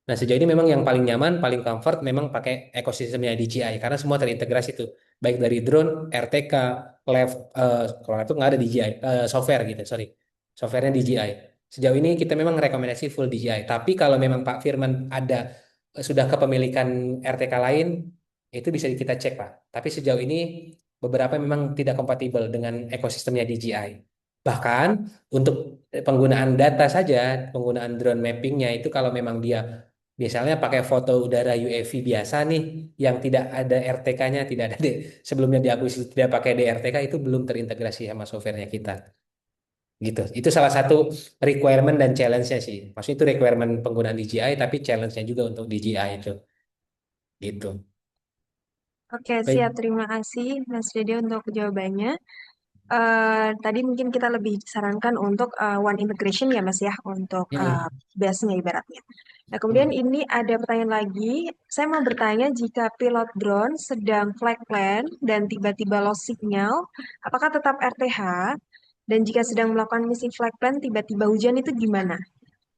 Nah, sejauh ini memang yang paling nyaman, paling comfort memang pakai ekosistemnya DJI karena semua terintegrasi tuh. Baik dari drone, RTK, kalau itu nggak ada DJI, software gitu, sorry. Softwarenya DJI. Sejauh ini kita memang rekomendasi full DJI. Tapi kalau memang Pak Firman ada sudah kepemilikan RTK lain, itu bisa kita cek Pak. Tapi sejauh ini beberapa memang tidak kompatibel dengan ekosistemnya DJI. Bahkan untuk penggunaan data saja, penggunaan drone mappingnya itu kalau memang dia misalnya pakai foto udara UAV biasa nih, yang tidak ada RTK-nya, tidak ada sebelumnya diakuisisi tidak pakai DRTK itu belum terintegrasi sama softwarenya kita. Gitu. Itu salah satu requirement dan challenge-nya sih. Maksudnya itu requirement penggunaan DJI, tapi challenge-nya juga untuk DJI itu. Gitu. Oke, siap. Baik. Terima kasih Mas Dede untuk jawabannya. Tadi mungkin kita lebih disarankan untuk one integration ya Mas ya, untuk Mm-mm. base-nya ibaratnya. Nah, kemudian Mm-mm. ini ada pertanyaan lagi. Saya mau bertanya, jika pilot drone sedang flight plan dan tiba-tiba lost signal, apakah tetap RTH? Dan jika sedang melakukan misi flight plan, tiba-tiba hujan itu gimana?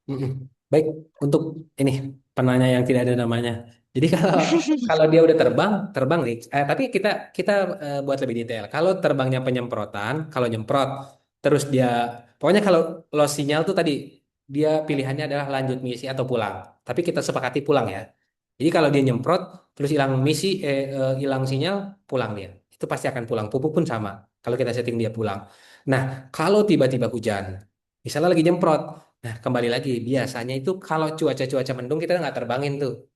Mm-mm. Baik, untuk ini penanya yang tidak ada namanya. Jadi kalau kalau dia udah terbang, terbang nih. Tapi kita kita buat lebih detail. Kalau terbangnya penyemprotan, kalau nyemprot, terus dia, pokoknya kalau lost sinyal tuh tadi dia pilihannya adalah lanjut misi atau pulang. Tapi kita sepakati pulang ya. Jadi kalau dia nyemprot, terus hilang misi, hilang sinyal, pulang dia. Itu pasti akan pulang. Pupuk pun sama. Kalau kita setting dia pulang. Nah, kalau tiba-tiba hujan, misalnya lagi nyemprot. Nah, kembali lagi, biasanya itu kalau cuaca-cuaca mendung kita nggak terbangin tuh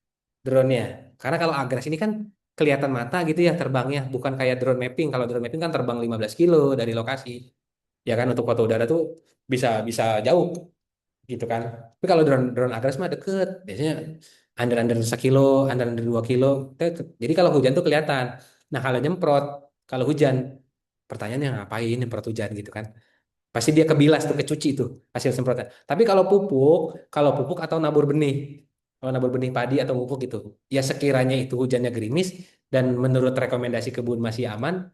drone-nya. Karena kalau Agras ini kan kelihatan mata gitu ya terbangnya, bukan kayak drone mapping. Kalau drone mapping kan terbang 15 kilo dari lokasi. Ya kan untuk foto udara tuh bisa bisa jauh gitu kan. Tapi kalau drone drone Agras mah deket, biasanya under sekilo, under 2 kilo. Jadi kalau hujan tuh kelihatan. Nah, kalau nyemprot, kalau hujan, pertanyaannya ngapain nyemprot hujan gitu kan. Pasti dia kebilas tuh, kecuci tuh hasil semprotan. Tapi kalau pupuk atau nabur benih, kalau nabur benih padi atau pupuk gitu, ya sekiranya itu hujannya gerimis dan menurut rekomendasi kebun masih aman,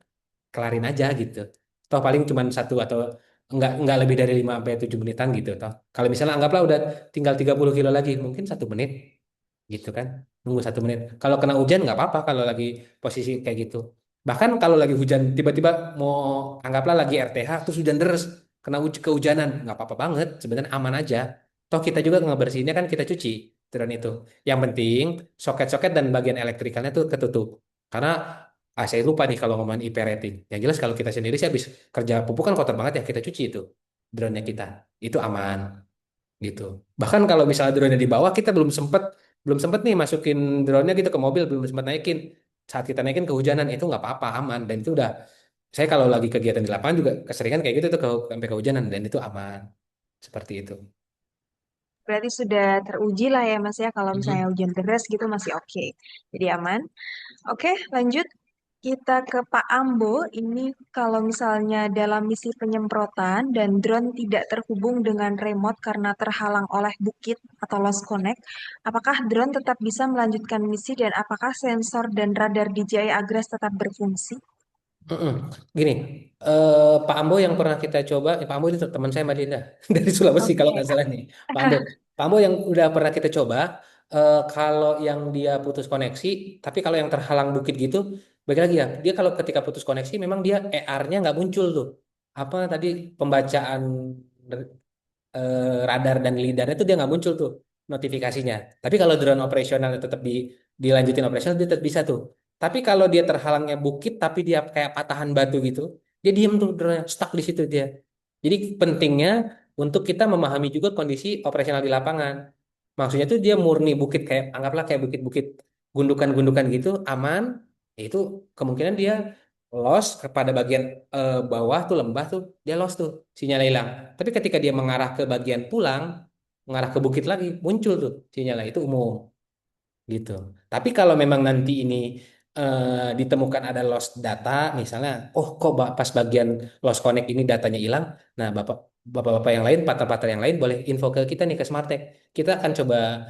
kelarin aja gitu. Toh paling cuma satu atau enggak lebih dari 5 sampai 7 menitan gitu toh. Kalau misalnya anggaplah udah tinggal 30 kilo lagi, mungkin 1 menit gitu kan. Nunggu 1 menit. Kalau kena hujan nggak apa-apa kalau lagi posisi kayak gitu. Bahkan kalau lagi hujan tiba-tiba mau, anggaplah lagi RTH terus hujan deras, kena kehujanan, nggak apa-apa banget, sebenarnya aman aja. Toh kita juga ngebersihinnya kan kita cuci drone itu. Yang penting soket-soket dan bagian elektrikalnya tuh ketutup. Karena saya lupa nih kalau ngomongin IP rating. Yang jelas kalau kita sendiri sih habis kerja pupuk kan kotor banget ya, kita cuci itu drone-nya kita. Itu aman gitu. Bahkan kalau misalnya drone-nya di bawah, kita belum sempet nih masukin drone-nya gitu ke mobil, belum sempat naikin. Saat kita naikin kehujanan itu nggak apa-apa, aman, dan itu udah, saya kalau lagi kegiatan di lapangan juga keseringan kayak gitu tuh sampai kehujanan, dan itu aman seperti itu. Berarti sudah teruji lah ya Mas ya, kalau misalnya Mhm. hujan deras gitu masih oke. Jadi aman. Oke, lanjut. Kita ke Pak Ambo. Ini kalau misalnya dalam misi penyemprotan dan drone tidak terhubung dengan remote karena terhalang oleh bukit atau lost connect, apakah drone tetap bisa melanjutkan misi dan apakah sensor dan radar DJI Agras tetap berfungsi? Mm-mm. Gini, Pak Ambo yang pernah kita coba, Pak Ambo itu teman saya Mbak Dinda dari Sulawesi kalau Oke. nggak salah nih. Pak Ambo yang udah pernah kita coba, kalau yang dia putus koneksi, tapi kalau yang terhalang bukit gitu, balik lagi ya, dia kalau ketika putus koneksi memang dia ER-nya nggak muncul tuh. Apa tadi pembacaan radar dan lidar itu dia nggak muncul tuh notifikasinya. Tapi kalau drone operasional tetap dilanjutin operasional dia tetap bisa tuh. Tapi kalau dia terhalangnya bukit tapi dia kayak patahan batu gitu, dia diem tuh drone stuck di situ dia. Jadi pentingnya untuk kita memahami juga kondisi operasional di lapangan. Maksudnya tuh dia murni bukit, kayak anggaplah kayak bukit-bukit gundukan-gundukan gitu aman, itu kemungkinan dia lost kepada bagian bawah tuh lembah tuh dia lost tuh sinyal hilang. Tapi ketika dia mengarah ke bagian pulang, mengarah ke bukit lagi, muncul tuh sinyalnya. Itu umum gitu. Tapi kalau memang nanti ini ditemukan ada lost data, misalnya, oh kok pas bagian lost connect ini datanya hilang, nah bapak-bapak yang lain, partner-partner yang lain boleh info ke kita nih ke Smartech. Kita akan coba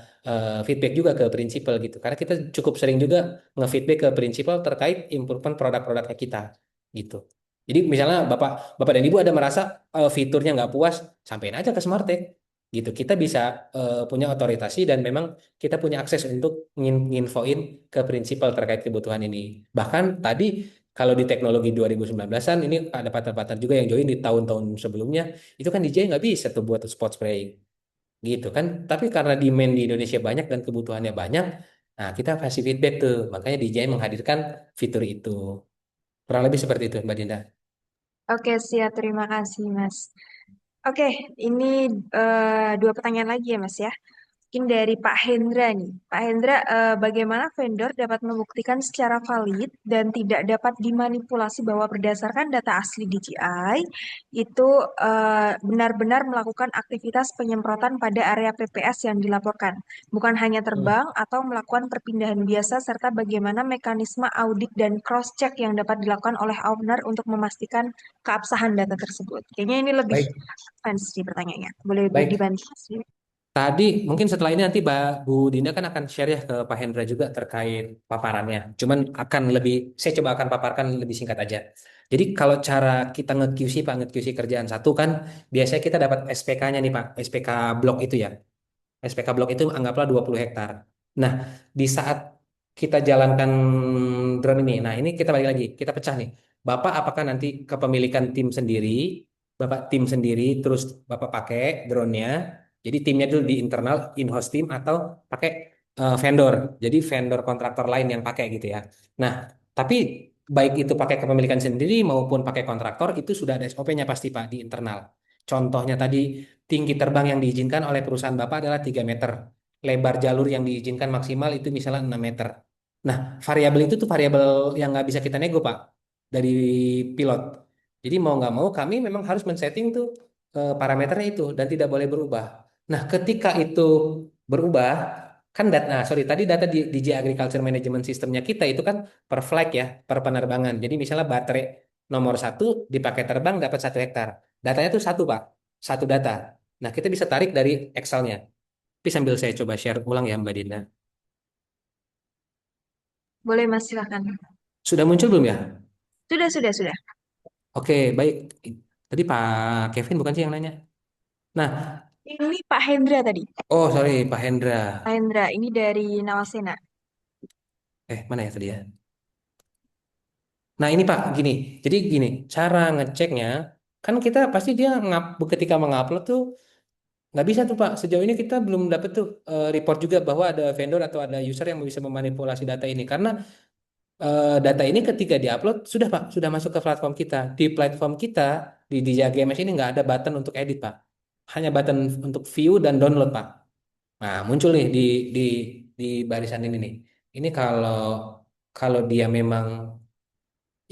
feedback juga ke prinsipal gitu, karena kita cukup sering juga nge-feedback ke prinsipal terkait improvement produk-produknya kita gitu. Jadi misalnya bapak, bapak dan ibu ada merasa fiturnya nggak puas, sampein aja ke Smartech gitu. Kita bisa punya otoritasi dan memang kita punya akses untuk nginfoin ke prinsipal terkait kebutuhan ini. Bahkan tadi kalau di teknologi 2019-an ini ada partner-partner juga yang join di tahun-tahun sebelumnya, itu kan DJ nggak bisa tuh buat spot spraying gitu kan. Tapi karena demand di Indonesia banyak dan kebutuhannya banyak, nah kita kasih feedback tuh. Makanya DJ menghadirkan fitur itu. Kurang lebih seperti itu Mbak Dinda. Oke, siap. Terima kasih, Mas. Oke, ini dua pertanyaan lagi ya, Mas ya. Mungkin dari Pak Hendra nih. Pak Hendra, bagaimana vendor dapat membuktikan secara valid dan tidak dapat dimanipulasi bahwa berdasarkan data asli DJI itu benar-benar melakukan aktivitas penyemprotan pada area PPS yang dilaporkan, bukan hanya Hmm. terbang atau melakukan perpindahan biasa, serta bagaimana mekanisme audit dan cross-check yang dapat dilakukan oleh owner untuk memastikan keabsahan data tersebut. Kayaknya ini lebih Baik, advance sih pertanyaannya. Boleh baik. dibantu, Mas? Tadi mungkin setelah ini nanti Bu Dinda kan akan share ya ke Pak Hendra juga terkait paparannya. Cuman akan lebih, saya coba akan paparkan lebih singkat aja. Jadi kalau cara kita nge-QC Pak, nge-QC kerjaan satu kan, biasanya kita dapat SPK-nya nih Pak, SPK blok itu ya. SPK blok itu anggaplah 20 hektar. Nah, di saat kita jalankan drone ini, nah ini kita balik lagi, kita pecah nih. Bapak apakah nanti kepemilikan tim sendiri, Bapak tim sendiri, terus Bapak pakai drone-nya, jadi timnya dulu di internal, in-house team, atau pakai vendor, jadi vendor kontraktor lain yang pakai gitu ya. Nah, tapi baik itu pakai kepemilikan sendiri maupun pakai kontraktor, itu sudah ada SOP-nya pasti Pak di internal. Contohnya tadi tinggi terbang yang diizinkan oleh perusahaan Bapak adalah 3 meter. Lebar jalur yang diizinkan maksimal itu misalnya 6 meter. Nah, variabel itu tuh variabel yang nggak bisa kita nego, Pak, dari pilot. Jadi mau nggak mau kami memang harus men-setting tuh parameternya itu dan tidak boleh berubah. Nah, ketika itu berubah, kan data, nah sorry, tadi data di DJI Agriculture Management Systemnya kita itu kan per flight ya, per penerbangan. Jadi misalnya baterai nomor satu dipakai terbang dapat 1 hektar. Datanya tuh satu, Pak, satu data. Nah, kita bisa tarik dari Excel-nya. Tapi sambil saya coba share ulang ya, Mbak Dinda. Boleh Mas, silakan. Sudah muncul belum ya? Sudah, sudah, sudah. Oke, baik. Tadi Pak Kevin bukan sih yang nanya? Nah, Ini Pak Hendra tadi. oh sorry, Pak Hendra. Pak Hendra, ini dari Nawasena. Mana ya tadi ya? Nah, ini Pak, gini. Jadi gini, cara ngeceknya, kan kita pasti dia ketika mengupload tuh nggak bisa tuh Pak. Sejauh ini kita belum dapat tuh report juga bahwa ada vendor atau ada user yang bisa memanipulasi data ini. Karena data ini ketika diupload sudah Pak, sudah masuk ke platform kita. Di platform kita di GMS ini nggak ada button untuk edit Pak, hanya button untuk view dan download Pak. Nah muncul nih di di barisan ini nih. Ini kalau kalau dia memang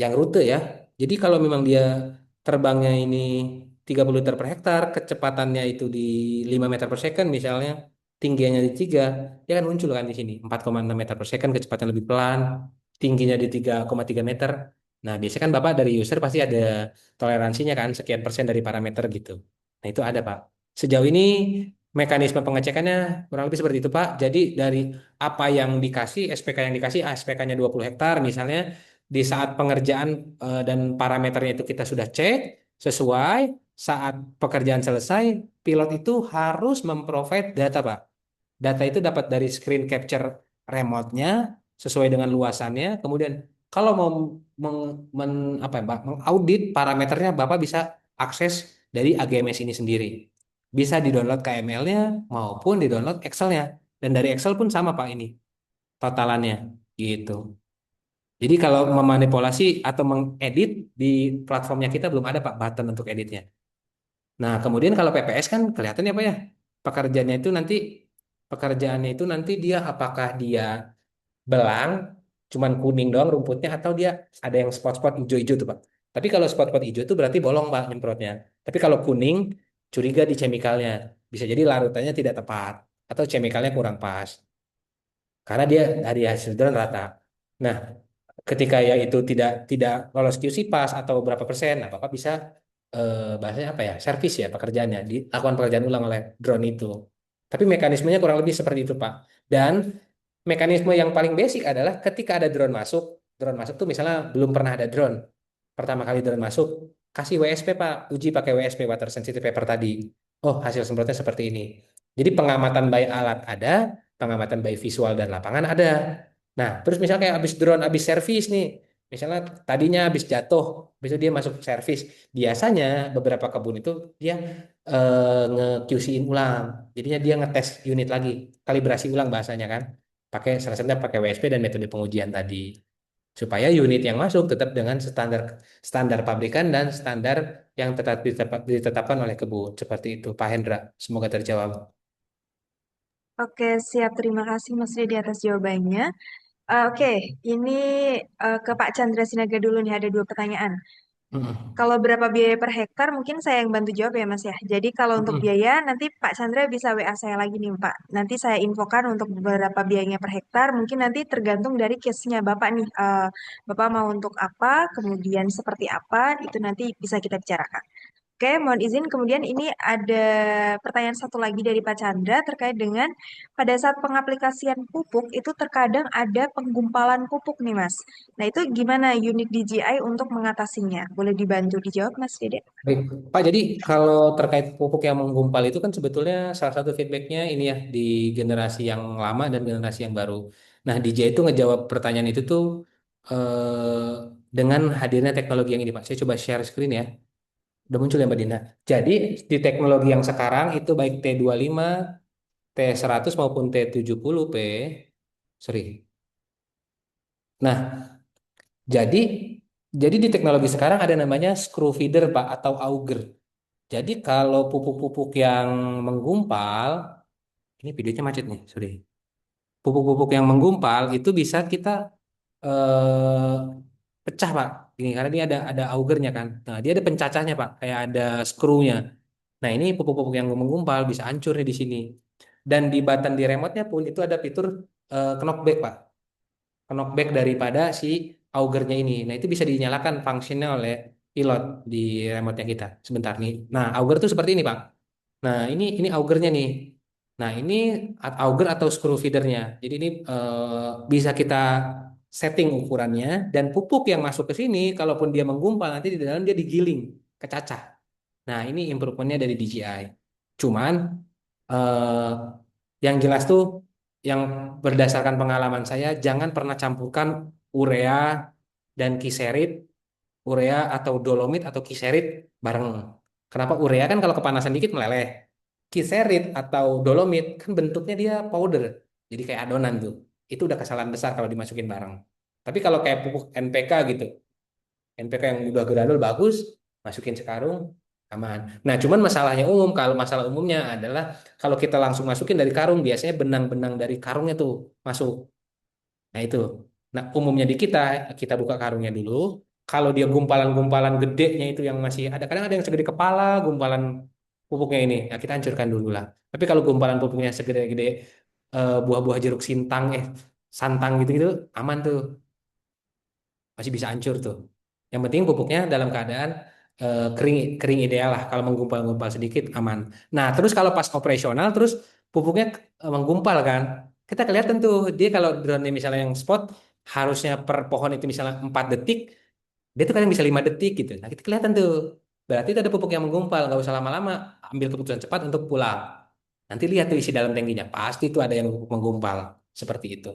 yang rute ya. Jadi kalau memang dia terbangnya ini 30 liter per hektar, kecepatannya itu di 5 meter per second misalnya, tingginya di 3, dia kan muncul kan di sini 4,6 meter per second, kecepatan lebih pelan, tingginya di 3,3 meter. Nah, biasanya kan Bapak dari user pasti ada toleransinya kan, sekian persen dari parameter gitu. Nah, itu ada Pak. Sejauh ini mekanisme pengecekannya kurang lebih seperti itu Pak. Jadi dari apa yang dikasih, SPK yang dikasih, SPK-nya 20 hektar misalnya, di saat pengerjaan dan parameternya itu kita sudah cek sesuai, saat pekerjaan selesai, pilot itu harus memprovide data, Pak. Data itu dapat dari screen capture remote-nya sesuai dengan luasannya. Kemudian kalau mau apa ya, Pak, mengaudit parameternya, Bapak bisa akses dari AGMS ini sendiri. Bisa di-download KML-nya maupun di-download Excel-nya. Dan dari Excel pun sama, Pak, ini totalannya. Gitu. Jadi kalau memanipulasi atau mengedit di platformnya kita belum ada Pak button untuk editnya. Nah, kemudian kalau PPS kan kelihatannya apa ya? Pekerjaannya itu nanti pekerjaannya itu nanti dia apakah dia belang cuman kuning doang rumputnya atau dia ada yang spot-spot hijau-hijau tuh Pak. Tapi kalau spot-spot hijau itu berarti bolong Pak nyemprotnya. Tapi kalau kuning curiga di chemicalnya. Bisa jadi larutannya tidak tepat atau chemicalnya kurang pas. Karena dia dari hasil drone rata. Nah, ketika ya itu tidak lolos QC pas atau berapa persen, nah Bapak bisa bahasanya apa ya, servis ya pekerjaannya, dilakukan pekerjaan ulang oleh drone itu. Tapi mekanismenya kurang lebih seperti itu Pak. Dan mekanisme yang paling basic adalah ketika ada drone masuk tuh misalnya belum pernah ada drone, pertama kali drone masuk, kasih WSP Pak, uji pakai WSP water sensitive paper tadi. Oh hasil semprotnya seperti ini. Jadi pengamatan by alat ada, pengamatan by visual dan lapangan ada. Nah, terus misalnya kayak habis drone, habis servis nih, misalnya tadinya habis jatuh, besok dia masuk servis. Biasanya beberapa kebun itu dia nge-QC-in ulang. Jadinya dia ngetes unit lagi, kalibrasi ulang bahasanya kan. Pakai salah satunya pakai WSP dan metode pengujian tadi. supaya unit yang masuk tetap dengan standar standar pabrikan dan standar yang tetap ditetapkan oleh kebun. Seperti itu, Pak Hendra. Semoga terjawab. Oke, siap. Terima kasih Mas Ridi atas jawabannya. Oke, ini ke Pak Chandra Sinaga dulu nih, ada dua pertanyaan. Mm-mm. Kalau berapa biaya per hektar, mungkin saya yang bantu jawab ya Mas ya. Jadi kalau untuk Mm-mm. biaya, nanti Pak Chandra bisa WA saya lagi nih Pak. Nanti saya infokan untuk berapa biayanya per hektar. Mungkin nanti tergantung dari case-nya Bapak nih. Bapak mau untuk apa, kemudian seperti apa, itu nanti bisa kita bicarakan. Oke, mohon izin. Kemudian ini ada pertanyaan satu lagi dari Pak Chandra terkait dengan pada saat pengaplikasian pupuk itu terkadang ada penggumpalan pupuk nih Mas. Nah itu gimana unit DJI untuk mengatasinya? Boleh dibantu dijawab Mas Dede? Baik, Pak, jadi kalau terkait pupuk yang menggumpal itu kan sebetulnya salah satu feedbacknya ini ya di generasi yang lama dan generasi yang baru. Nah, DJ itu ngejawab pertanyaan itu tuh dengan hadirnya teknologi yang ini, Pak. Saya coba share screen ya. Udah muncul ya, Mbak Dina. Jadi di teknologi yang sekarang itu baik T25, T100 maupun T70P, sorry. Nah, jadi jadi di teknologi sekarang ada namanya screw feeder, Pak, atau auger. Jadi kalau pupuk-pupuk yang menggumpal, ini videonya macet nih, sorry. Pupuk-pupuk yang menggumpal itu bisa kita eh, pecah, Pak. Ini karena ini ada augernya kan. Nah, dia ada pencacahnya, Pak, kayak ada skrunya. Nah, ini pupuk-pupuk yang menggumpal bisa hancur nih di sini. Dan di button di remote-nya pun itu ada fitur knockback, Pak. Knockback daripada si augernya ini. Nah, itu bisa dinyalakan fungsinya oleh pilot di remote-nya kita. Sebentar nih. Nah, auger itu seperti ini, Pak. Nah, ini augernya nih. Nah, ini auger atau screw feedernya. Jadi ini bisa kita setting ukurannya dan pupuk yang masuk ke sini, kalaupun dia menggumpal nanti di dalam dia digiling, kecacah. Nah, ini improvementnya dari DJI. Cuman eh, yang jelas tuh, yang berdasarkan pengalaman saya, jangan pernah campurkan urea dan kiserit, urea atau dolomit atau kiserit bareng. Kenapa urea kan kalau kepanasan dikit meleleh. Kiserit atau dolomit kan bentuknya dia powder, jadi kayak adonan tuh. Itu udah kesalahan besar kalau dimasukin bareng. Tapi kalau kayak pupuk NPK gitu, NPK yang udah granul bagus, masukin sekarung, aman. Nah, cuman masalahnya umum, kalau masalah umumnya adalah kalau kita langsung masukin dari karung, biasanya benang-benang dari karungnya tuh masuk. Nah, itu. Nah, umumnya di kita buka karungnya dulu. Kalau dia gumpalan-gumpalan gedenya itu yang masih ada, kadang ada yang segede kepala, gumpalan pupuknya ini. Nah, kita hancurkan dulu lah. Tapi kalau gumpalan pupuknya segede-gede buah-buah jeruk sintang, santang gitu-gitu, aman tuh. Masih bisa hancur tuh. Yang penting pupuknya dalam keadaan kering kering ideal lah. Kalau menggumpal-gumpal sedikit aman. Nah, terus kalau pas operasional terus pupuknya menggumpal kan. Kita kelihatan tuh dia kalau drone misalnya yang spot harusnya per pohon itu misalnya 4 detik, dia tuh kadang bisa 5 detik gitu. Nah, kita kelihatan tuh. Berarti itu ada pupuk yang menggumpal, nggak usah lama-lama, ambil keputusan cepat untuk pulang. Nanti lihat tuh isi dalam tangkinya, pasti itu ada yang menggumpal seperti itu.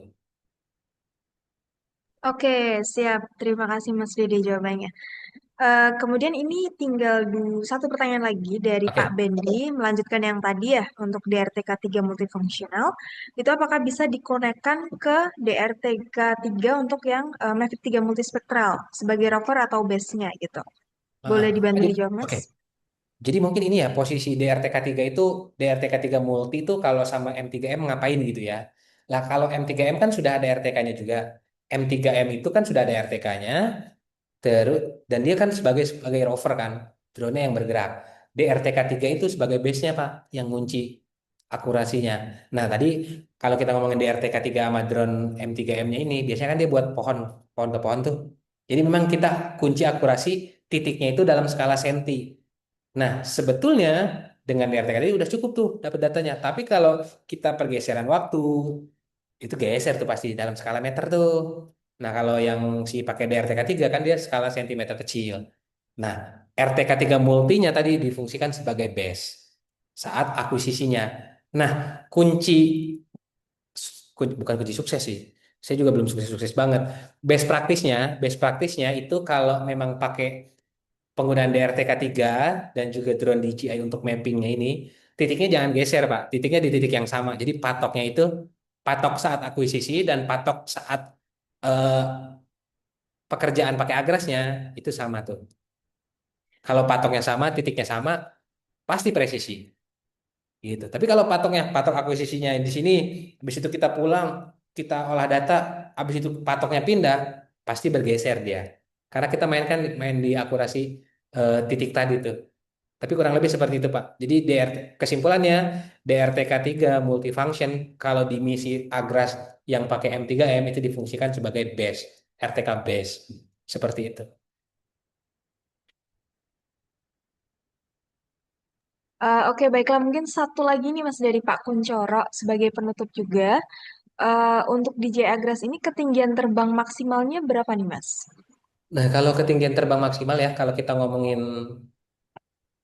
Oke, siap. Terima kasih Mas Dede jawabannya. Kemudian ini tinggal satu pertanyaan lagi dari Pak Oke. Bendi, melanjutkan yang tadi ya, untuk DRTK 3 multifungsional. Itu apakah bisa dikonekkan ke DRTK 3 untuk yang Mavic 3 multispektral sebagai rover atau base-nya gitu? Heeh. Boleh dibantu Jadi, dijawab, Mas? oke. Jadi mungkin ini ya posisi DRTK 3 itu DRTK 3 multi itu kalau sama M3M ngapain gitu ya. Lah kalau M3M kan sudah ada RTK-nya juga. M3M itu kan sudah ada RTK-nya terus dan dia kan sebagai rover kan, drone yang bergerak. DRTK 3 itu sebagai base-nya Pak yang ngunci akurasinya. Nah, tadi kalau kita ngomongin DRTK 3 sama drone M3M-nya ini biasanya kan dia buat pohon pohon ke pohon tuh. Jadi memang kita kunci akurasi titiknya itu dalam skala senti. Nah, sebetulnya dengan DRTK tadi udah cukup tuh dapat datanya. Tapi kalau kita pergeseran waktu, itu geser tuh pasti dalam skala meter tuh. Nah, kalau yang si pakai DRTK 3 kan dia skala sentimeter kecil. Nah, RTK 3 multinya tadi difungsikan sebagai base saat akuisisinya. Nah, kunci, bukan kunci sukses sih. Saya juga belum sukses-sukses banget. Best praktisnya itu kalau memang pakai penggunaan DRTK 3 dan juga drone DJI untuk mappingnya ini, titiknya jangan geser, Pak. Titiknya di titik yang sama. Jadi patoknya itu patok saat akuisisi dan patok saat eh, pekerjaan pakai agrasnya itu sama tuh. Kalau patoknya sama, titiknya sama, pasti presisi. Gitu. Tapi kalau patok akuisisinya di sini, habis itu kita pulang, kita olah data, habis itu patoknya pindah, pasti bergeser dia. Karena kita main di akurasi titik tadi tuh. Tapi kurang lebih seperti itu, Pak. Jadi kesimpulannya DRTK3 multifunction kalau di misi Agras yang pakai M3M itu difungsikan sebagai base, RTK base. Seperti itu. Oke, baiklah. Mungkin satu lagi nih Mas dari Pak Kuncoro sebagai penutup juga. Untuk DJ Agras ini ketinggian terbang maksimalnya berapa nih Mas? Nah, kalau ketinggian terbang maksimal ya, kalau kita ngomongin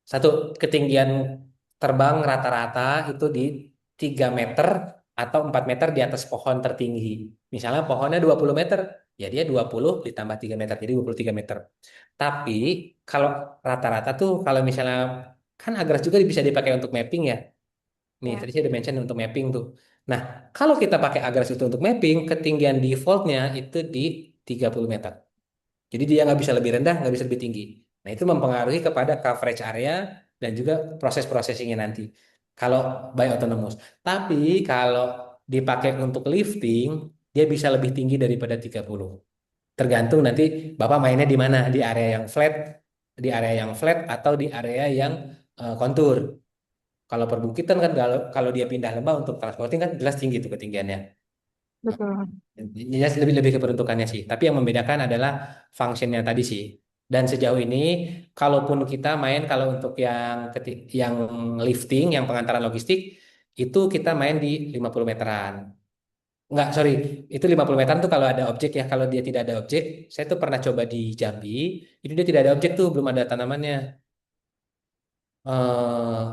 satu ketinggian terbang rata-rata itu di 3 meter atau 4 meter di atas pohon tertinggi. Misalnya pohonnya 20 meter, ya dia 20 ditambah 3 meter, jadi 23 meter. Tapi kalau rata-rata tuh kalau misalnya kan Agras juga bisa dipakai untuk mapping ya. Nih, Ya, tadi saya udah mention untuk mapping tuh. Nah, kalau kita pakai Agras itu untuk mapping, ketinggian defaultnya itu di 30 meter. Jadi dia nggak bisa lebih rendah, nggak bisa lebih tinggi. Nah itu mempengaruhi kepada coverage area dan juga proses processingnya nanti. Kalau by autonomous. Tapi kalau dipakai untuk lifting, dia bisa lebih tinggi daripada 30. Tergantung nanti Bapak mainnya di mana, di area yang flat atau di area yang kontur. Kalau perbukitan kan kalau dia pindah lembah untuk transporting kan jelas tinggi itu ketinggiannya. betul. Jelas lebih lebih ke peruntukannya sih. Tapi yang membedakan adalah functionnya tadi sih. Dan sejauh ini, kalaupun kita main kalau untuk yang lifting, yang pengantaran logistik, itu kita main di 50 meteran. Enggak, sorry. Itu 50 meteran tuh kalau ada objek ya. Kalau dia tidak ada objek, saya tuh pernah coba di Jambi, itu dia tidak ada objek tuh, belum ada tanamannya. eh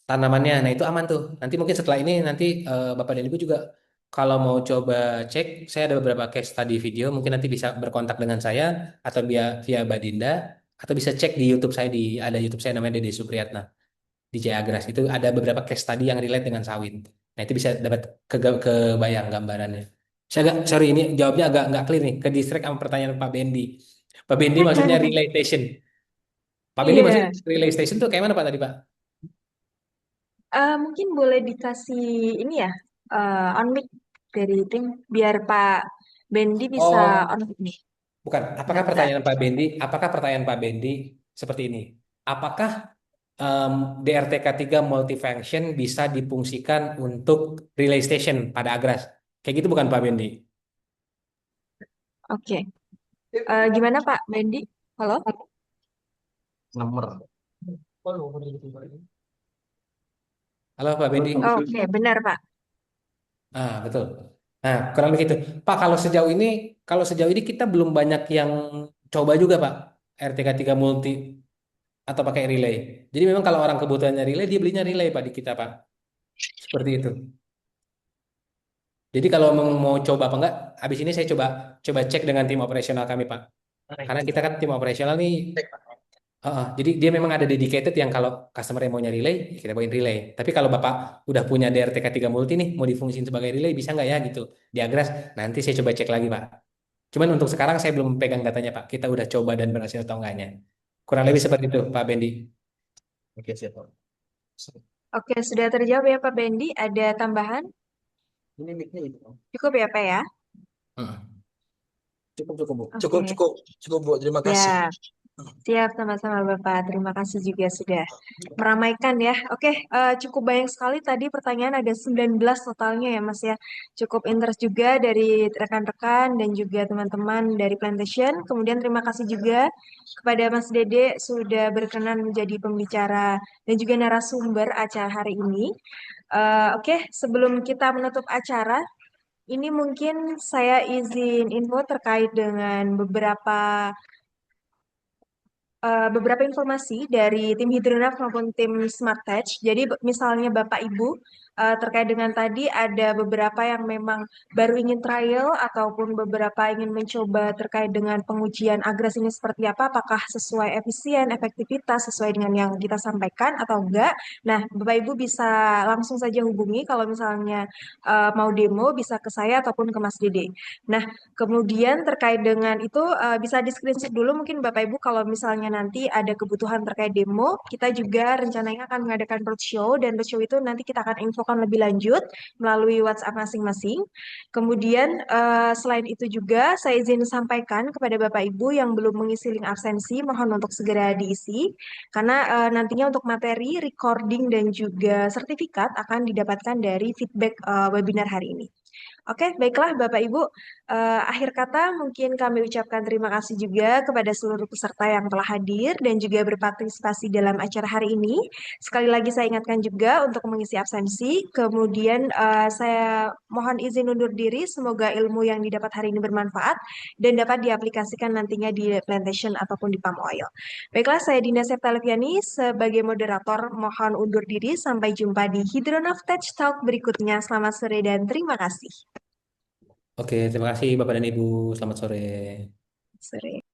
Tanamannya. Nah, itu aman tuh. Nanti mungkin setelah ini nanti Bapak dan Ibu juga kalau mau coba cek, saya ada beberapa case study video, mungkin nanti bisa berkontak dengan saya atau via Badinda atau bisa cek di YouTube saya ada YouTube saya namanya Dede Supriyatna di Jaya Agras. Itu ada beberapa case study yang relate dengan sawit. Nah, itu bisa dapat kebayang gambarannya. Saya agak sorry ini jawabnya agak nggak clear nih, ke distract sama pertanyaan Pak Bendi. Pak Bendi maksudnya relay station. Pak Bendi maksudnya Iya, relay station tuh kayak mana Pak tadi Pak? mungkin boleh dikasih ini ya, on mic dari tim biar Pak Bendi bisa on Oh, mic nih. bukan. Bentar-bentar. Apakah pertanyaan Pak Bendi seperti ini? Apakah DRTK3 multifunction bisa difungsikan untuk relay station pada Agras? Kayak gitu bukan Pak Bendi? Oke. Gimana Pak Bendi? Halo? Nomor. Halo Pak Bendi. Oke, benar Pak. Ah, betul. Nah, kurang lebih gitu. Pak, kalau sejauh ini kita belum banyak yang coba juga Pak. RTK3 multi atau pakai relay. Jadi memang kalau orang kebutuhannya relay, dia belinya relay Pak di kita Pak. Seperti itu. Jadi kalau mau coba apa enggak, habis ini saya coba coba cek dengan tim operasional kami, Pak. Karena kita kan tim operasional nih, jadi dia memang ada dedicated yang kalau customer yang maunya relay, ya kita bawain relay. Tapi kalau Bapak udah punya DRTK3 multi nih, mau difungsiin sebagai relay, bisa nggak ya gitu? Di Agras, nanti saya coba cek lagi, Pak. Cuman untuk sekarang saya belum pegang datanya, Pak. Kita udah coba dan berhasil atau enggaknya. Kurang lebih seperti itu, Pak Bendi. Oke, siap, Pak. Oke, sudah terjawab ya Pak Bendi. Ada tambahan? Ini mic-nya itu. Cukup ya Pak ya? Hmm. Cukup, cukup, Bu. Cukup, Oke. cukup. Cukup, Bu. Terima kasih. Ya, siap sama-sama Bapak. Terima kasih juga sudah meramaikan ya. Oke, cukup banyak sekali tadi pertanyaan ada 19 totalnya ya Mas ya. Cukup interest juga dari rekan-rekan dan juga teman-teman dari Plantation. Kemudian terima kasih juga kepada Mas Dede sudah berkenan menjadi pembicara dan juga narasumber acara hari ini. Oke, sebelum kita menutup acara, ini mungkin saya izin info terkait dengan beberapa informasi dari tim Hidronav maupun tim Smart Touch. Jadi misalnya Bapak Ibu terkait dengan tadi ada beberapa yang memang baru ingin trial ataupun beberapa ingin mencoba terkait dengan pengujian Agras ini seperti apa, apakah sesuai efisien, efektivitas, sesuai dengan yang kita sampaikan atau enggak. Nah, Bapak Ibu bisa langsung saja hubungi kalau misalnya mau demo bisa ke saya ataupun ke Mas Dede. Nah, kemudian terkait dengan itu bisa di screenshot dulu mungkin Bapak Ibu kalau misalnya nanti ada kebutuhan terkait demo, kita juga rencananya akan mengadakan roadshow dan roadshow itu nanti kita akan infokan lebih lanjut melalui WhatsApp masing-masing. Kemudian selain itu juga saya izin sampaikan kepada Bapak Ibu yang belum mengisi link absensi mohon untuk segera diisi karena nantinya untuk materi, recording dan juga sertifikat akan didapatkan dari feedback webinar hari ini. Oke, baiklah Bapak Ibu. Akhir kata mungkin kami ucapkan terima kasih juga kepada seluruh peserta yang telah hadir dan juga berpartisipasi dalam acara hari ini. Sekali lagi saya ingatkan juga untuk mengisi absensi. Kemudian saya mohon izin undur diri. Semoga ilmu yang didapat hari ini bermanfaat dan dapat diaplikasikan nantinya di plantation ataupun di palm oil. Baiklah, saya Dinda Septa Leviani sebagai moderator mohon undur diri. Sampai jumpa di Hydronav Tech Talk berikutnya. Selamat sore dan terima kasih. Oke, terima kasih Bapak dan Ibu. Selamat sore. Sore.